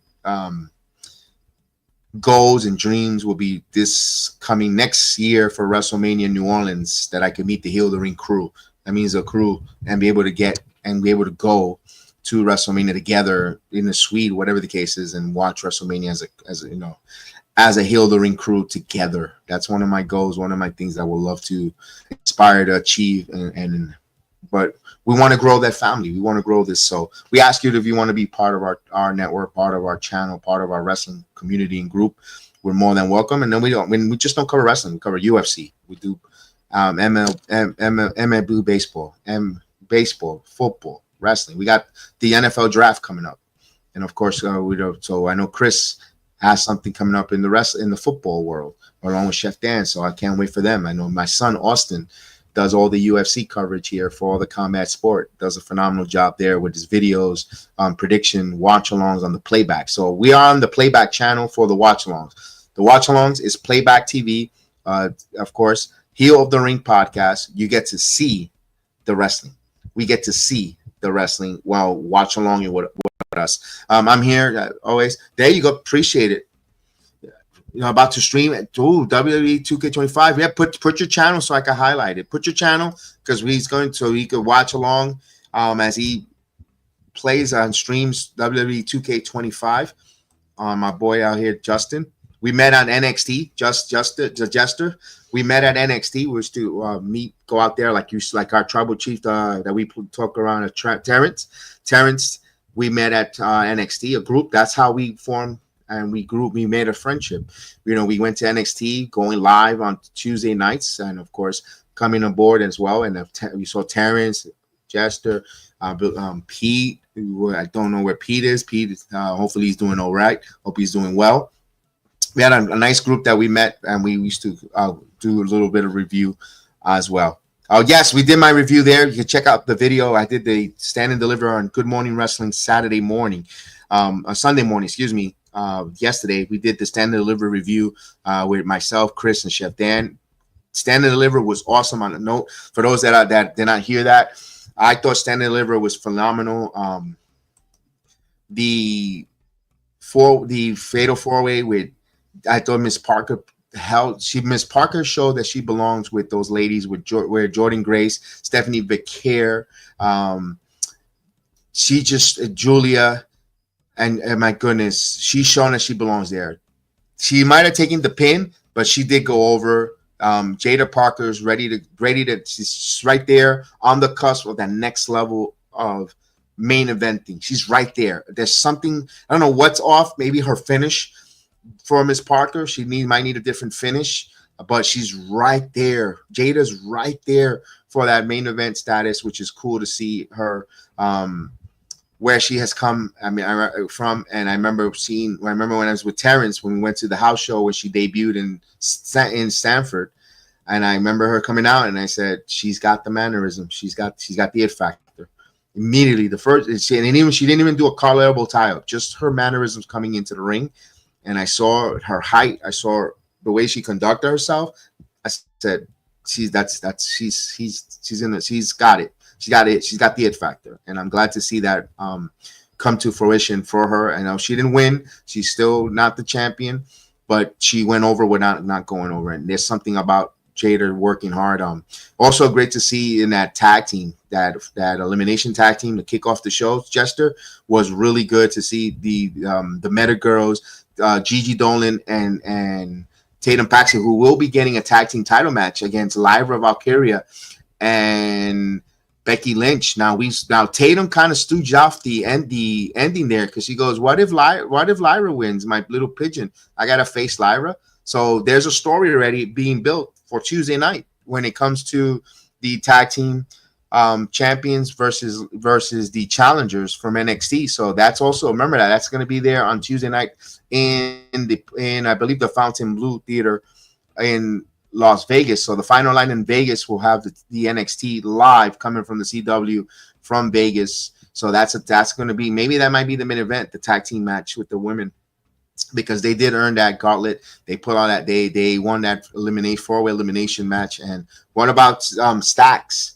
goals and dreams will be this coming next year for WrestleMania New Orleans, that I can meet the Heel of the Ring crew. That means a crew, and be able to go to WrestleMania together in the suite, whatever the case is, and watch WrestleMania as a Heel of the Ring crew together. That's one of my goals, one of my things that I would love to aspire to achieve. But we want to grow that family. We want to grow this. So we ask you if you want to be part of our network, part of our channel, part of our wrestling community and group. We're more than welcome. And then we just don't cover wrestling. We cover UFC. We do MLB baseball, baseball, football, wrestling. We got the NFL draft coming up, and of course so I know Chris has something coming up in the football world along with Chef Dan. So I can't wait for them. I know my son Austin does all the UFC coverage here for all the combat sport. Does a phenomenal job there with his videos, prediction, watch-alongs on the playback. So we are on the playback channel for the watch-alongs. The watch-alongs is Playback TV. Of course, Heel of the Ring podcast. You get to see the wrestling. We get to see the wrestling while watch along with us. I'm here always. There you go. Appreciate it. About to stream at WWE 2K25. Yeah, put your channel so I can highlight it. Put your channel because he's going so he could watch along as he plays on streams WWE 2K25. My boy out here, Justin. We met on NXT. The Jester. We met at NXT. We was to go out there like our tribal chief that we talk around at Terrence. We met at NXT, a group. That's how we formed. And we made a friendship. We went to NXT, going live on Tuesday nights, and of course coming aboard as well. And we saw Terrence, Jester, Pete. I don't know where Pete is. Hopefully he's doing all right. Hope he's doing well. We had a nice group that we met, and we used to do a little bit of review as well. Oh yes, we did my review there. You can check out the video. I did the stand and deliver on Good Morning Wrestling Sunday morning, excuse me. Yesterday we did the stand and deliver review with myself, Chris, and Chef Dan. Stand and deliver was awesome. On a note, for those that did not hear that, I thought stand and deliver was phenomenal. The fatal 4-way with, I thought Miss Parker Miss Parker showed that she belongs with those ladies where Jordan Grace, Stephanie Becker, she just Julia, and my goodness, she's shown that she belongs there. She might have taken the pin, but she did go over. Jada Parker's ready to. She's right there on the cusp of that next level of main eventing. She's right there. There's something, I don't know what's off. Maybe her finish for Miss Parker. She might need a different finish, but she's right there. Jada's right there for that main event status, which is cool to see her. Where she has come, from, and I remember when I was with Terrence when we went to the house show when she debuted in Stanford, and I remember her coming out, and I said she's got the mannerism, she's got the it factor. Immediately, she didn't even do a collar elbow tie up, just her mannerisms coming into the ring, and I saw her height, I saw the way she conducted herself. I said she's got it. She got it. She's got the it factor, and I'm glad to see that come to fruition for her. I know she didn't win; she's still not the champion, but she went over without not going over. And there's something about Jada working hard. Also great to see in that tag team, that elimination tag team to kick off the show. Jester was really good to see the Meta Girls, Gigi Dolan and Tatum Paxton, who will be getting a tag team title match against Lyra Valkyria and Becky Lynch. Now Tatum kind of stooged off the ending there because she goes, "What if Lyra wins? My little pigeon, I gotta face Lyra." So there's a story already being built for Tuesday night when it comes to the tag team champions versus the challengers from NXT. So that's also, remember that's going to be there on Tuesday night in I believe the Fontainebleau Theater in Las Vegas. So the final line in Vegas will have the NXT live coming from the CW from Vegas. So that's going to be, maybe that might be the main event, the tag team match with the women, because they did earn that gauntlet. They put on that, they won that four-way elimination match. And what about Stacks?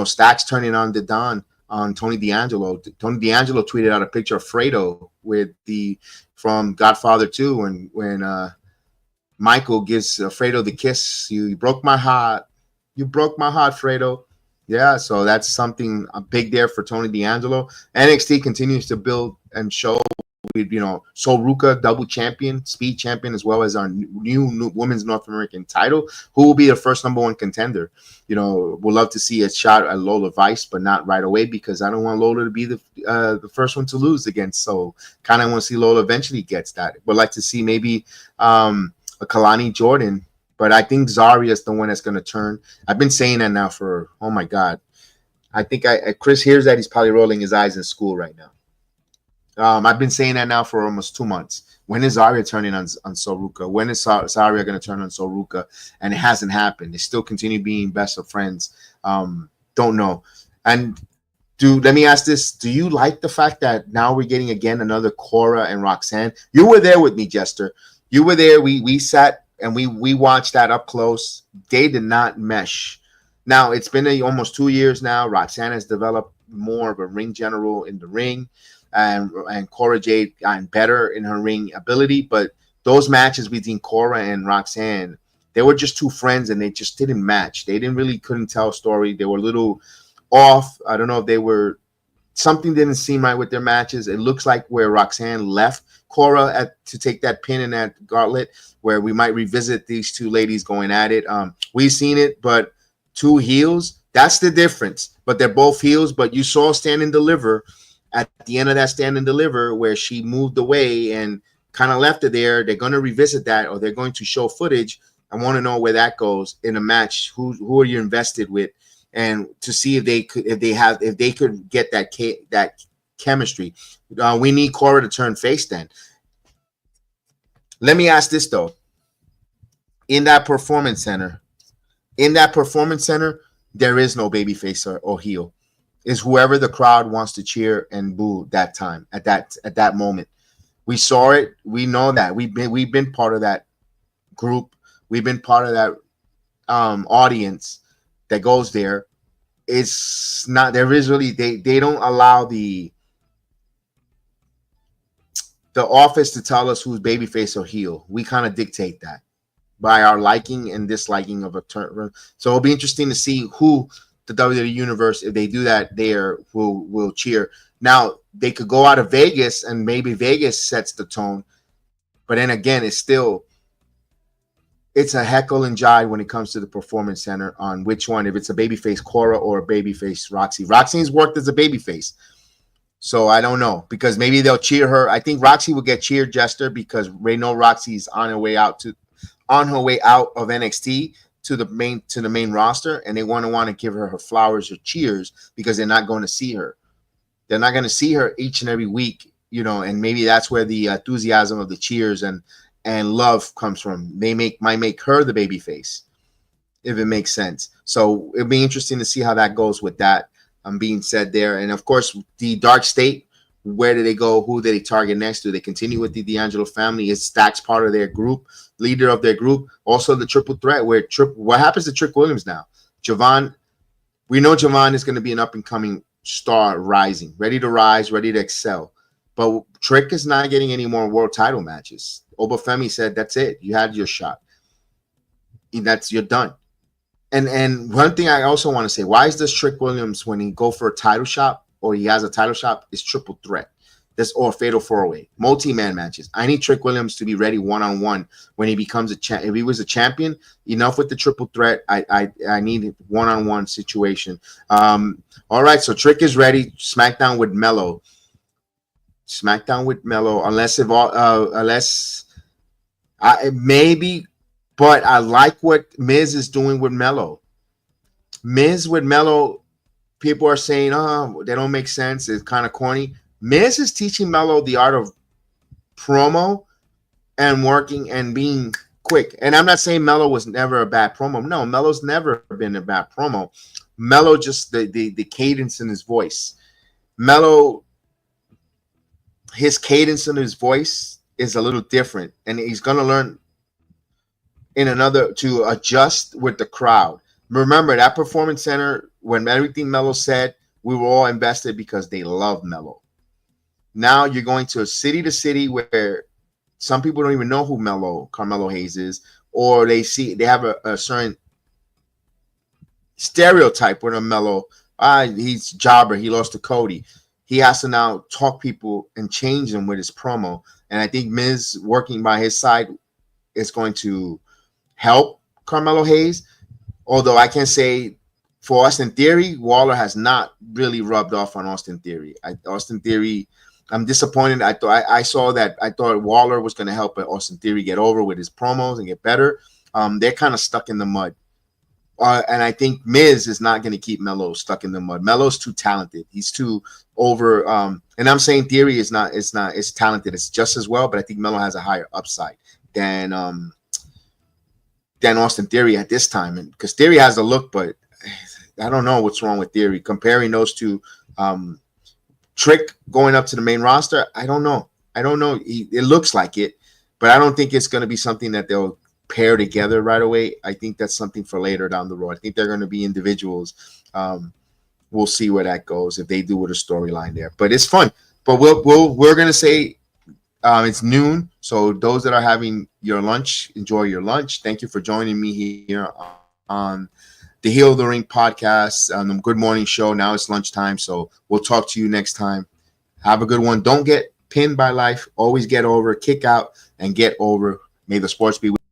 Stacks turning on the Don on Tony D'Angelo. Tony D'Angelo tweeted out a picture of Fredo from Godfather 2 when Michael gives Fredo the kiss. You broke my heart. You broke my heart, Fredo. Yeah, so that's something big there for Tony D'Angelo. NXT continues to build and show with, Sol Ruka, double champion, speed champion, as well as our new women's North American title, who will be the first number one contender. We'll love to see a shot at Lola Vice, but not right away, because I don't want Lola to be the first one to lose against Sol. Kind of want to see Lola eventually gets that. Would like to see maybe a Kalani Jordan, but I think Zarya is the one that's going to turn. I've been saying that now for, oh my God. I think Chris hears that, he's probably rolling his eyes in school right now. I've been saying that now for almost 2 months. When is Zarya turning on Sol Ruka? When is Zarya going to turn on Sol Ruka? And it hasn't happened. They still continue being best of friends. Don't know. And let me ask this. Do you like the fact that now we're getting again another Cora and Roxanne? You were there with me, Jester. You were there. We sat and we watched that up close. They did not mesh. Now, it's been almost 2 years now. Roxanne has developed more of a ring general in the ring. And Cora Jade gotten better in her ring ability, but those matches between Cora and Roxanne, they were just two friends and they just didn't match. They couldn't tell a story. They were a little off. I don't know if something didn't seem right with their matches. It looks like where Roxanne left Cora to take that pin in that gauntlet, where we might revisit these two ladies going at it. We've seen it, but two heels, that's the difference. But they're both heels, but you saw Stand and Deliver at the end of that Stand and Deliver, where she moved away and kind of left it there. They're going to revisit that, or they're going to show footage. I want to know where that goes in a match. Who are you invested with, and to see if they could get that chemistry. We need Cora to turn face. Then let me ask this though: in that performance center, there is no baby face or heel. Is whoever the crowd wants to cheer and boo that time at that moment. We saw it. We know that we've been part of that group. We've been part of that audience that goes there. It's not, there is really, they don't allow the office to tell us who's babyface or heel. We kind of dictate that. by our liking and disliking of a turn. So it'll be interesting to see who the WWE Universe, if they do that there, will cheer. Now, they could go out of Vegas, and maybe Vegas sets the tone. But then again, it's a heckle and jive when it comes to the Performance Center on which one, if it's a babyface Cora or a babyface Roxy. Roxy's worked as a babyface. So I don't know, because maybe they'll cheer her. I think Roxy will get cheered, Jester, because they know Roxy's on her way out of NXT to the main roster, and they want to give her flowers or cheers because they're not going to see her. They're not going to see her each and every week, and maybe that's where the enthusiasm of the cheers and love comes from. They might make her the babyface, if it makes sense. So it'll be interesting to see how that goes with that being said there. And of course, the Dark State, where do they go? Who do they target next? Do they continue with the D'Angelo family? Is Stacks part of their group, leader of their group? Also the triple threat, what happens to Trick Williams now? Javon, we know Javon is going to be an up-and-coming star rising, ready to rise, ready to excel. But Trick is not getting any more world title matches. Obafemi said, that's it. You had your shot. You're done. And one thing I also want to say, why is this Trick Williams, when he go for a title shot or he has a title shot, is triple threat? Or fatal 4-way, multi-man matches. I need Trick Williams to be ready one-on-one when he becomes a champ. If he was a champion, enough with the triple threat. I need one-on-one situation. All right, so Trick is ready. SmackDown with Melo. Maybe, but I like what Miz is doing with Melo. Miz with Melo, people are saying, they don't make sense. It's kind of corny. Miz is teaching Melo the art of promo and working and being quick. And I'm not saying Melo was never a bad promo. No, Melo's never been a bad promo. Melo, just the cadence in his voice. Melo, his cadence in his voice is a little different, and he's going to learn to adjust with the crowd. Remember that Performance Center, when everything Melo said, we were all invested because they love Melo. Now you're going to city where some people don't even know who Carmelo Hayes is, or they have a certain stereotype with a Melo. He's jobber. He lost to Cody. He has to now talk people and change them with his promo. And I think Miz working by his side is going to help Carmelo Hayes. Although I can say for Austin Theory, Waller has not really rubbed off on Austin Theory. Austin Theory, I'm disappointed. I saw that. I thought Waller was going to help Austin Theory get over with his promos and get better. They're kind of stuck in the mud. And I think Miz is not going to keep Melo stuck in the mud. Melo's too talented. He's too over. And I'm saying Theory is talented. It's just as well, but I think Melo has a higher upside than Austin Theory at this time. And because Theory has the look, but I don't know what's wrong with Theory. Comparing those two, Trick going up to the main roster, I don't know. It looks like it, but I don't think it's going to be something that they'll pair together right away. I think that's something for later down the road. I think they're going to be individuals. We'll see where that goes if they do with a storyline there. But it's fun. But we're going to say it's noon. So those that are having your lunch, enjoy your lunch. Thank you for joining me here on the Heel of the Ring podcast on the Good Morning Show. Now it's lunchtime, so we'll talk to you next time. Have a good one. Don't get pinned by life. Always get over, kick out, and get over. May the sports be with you.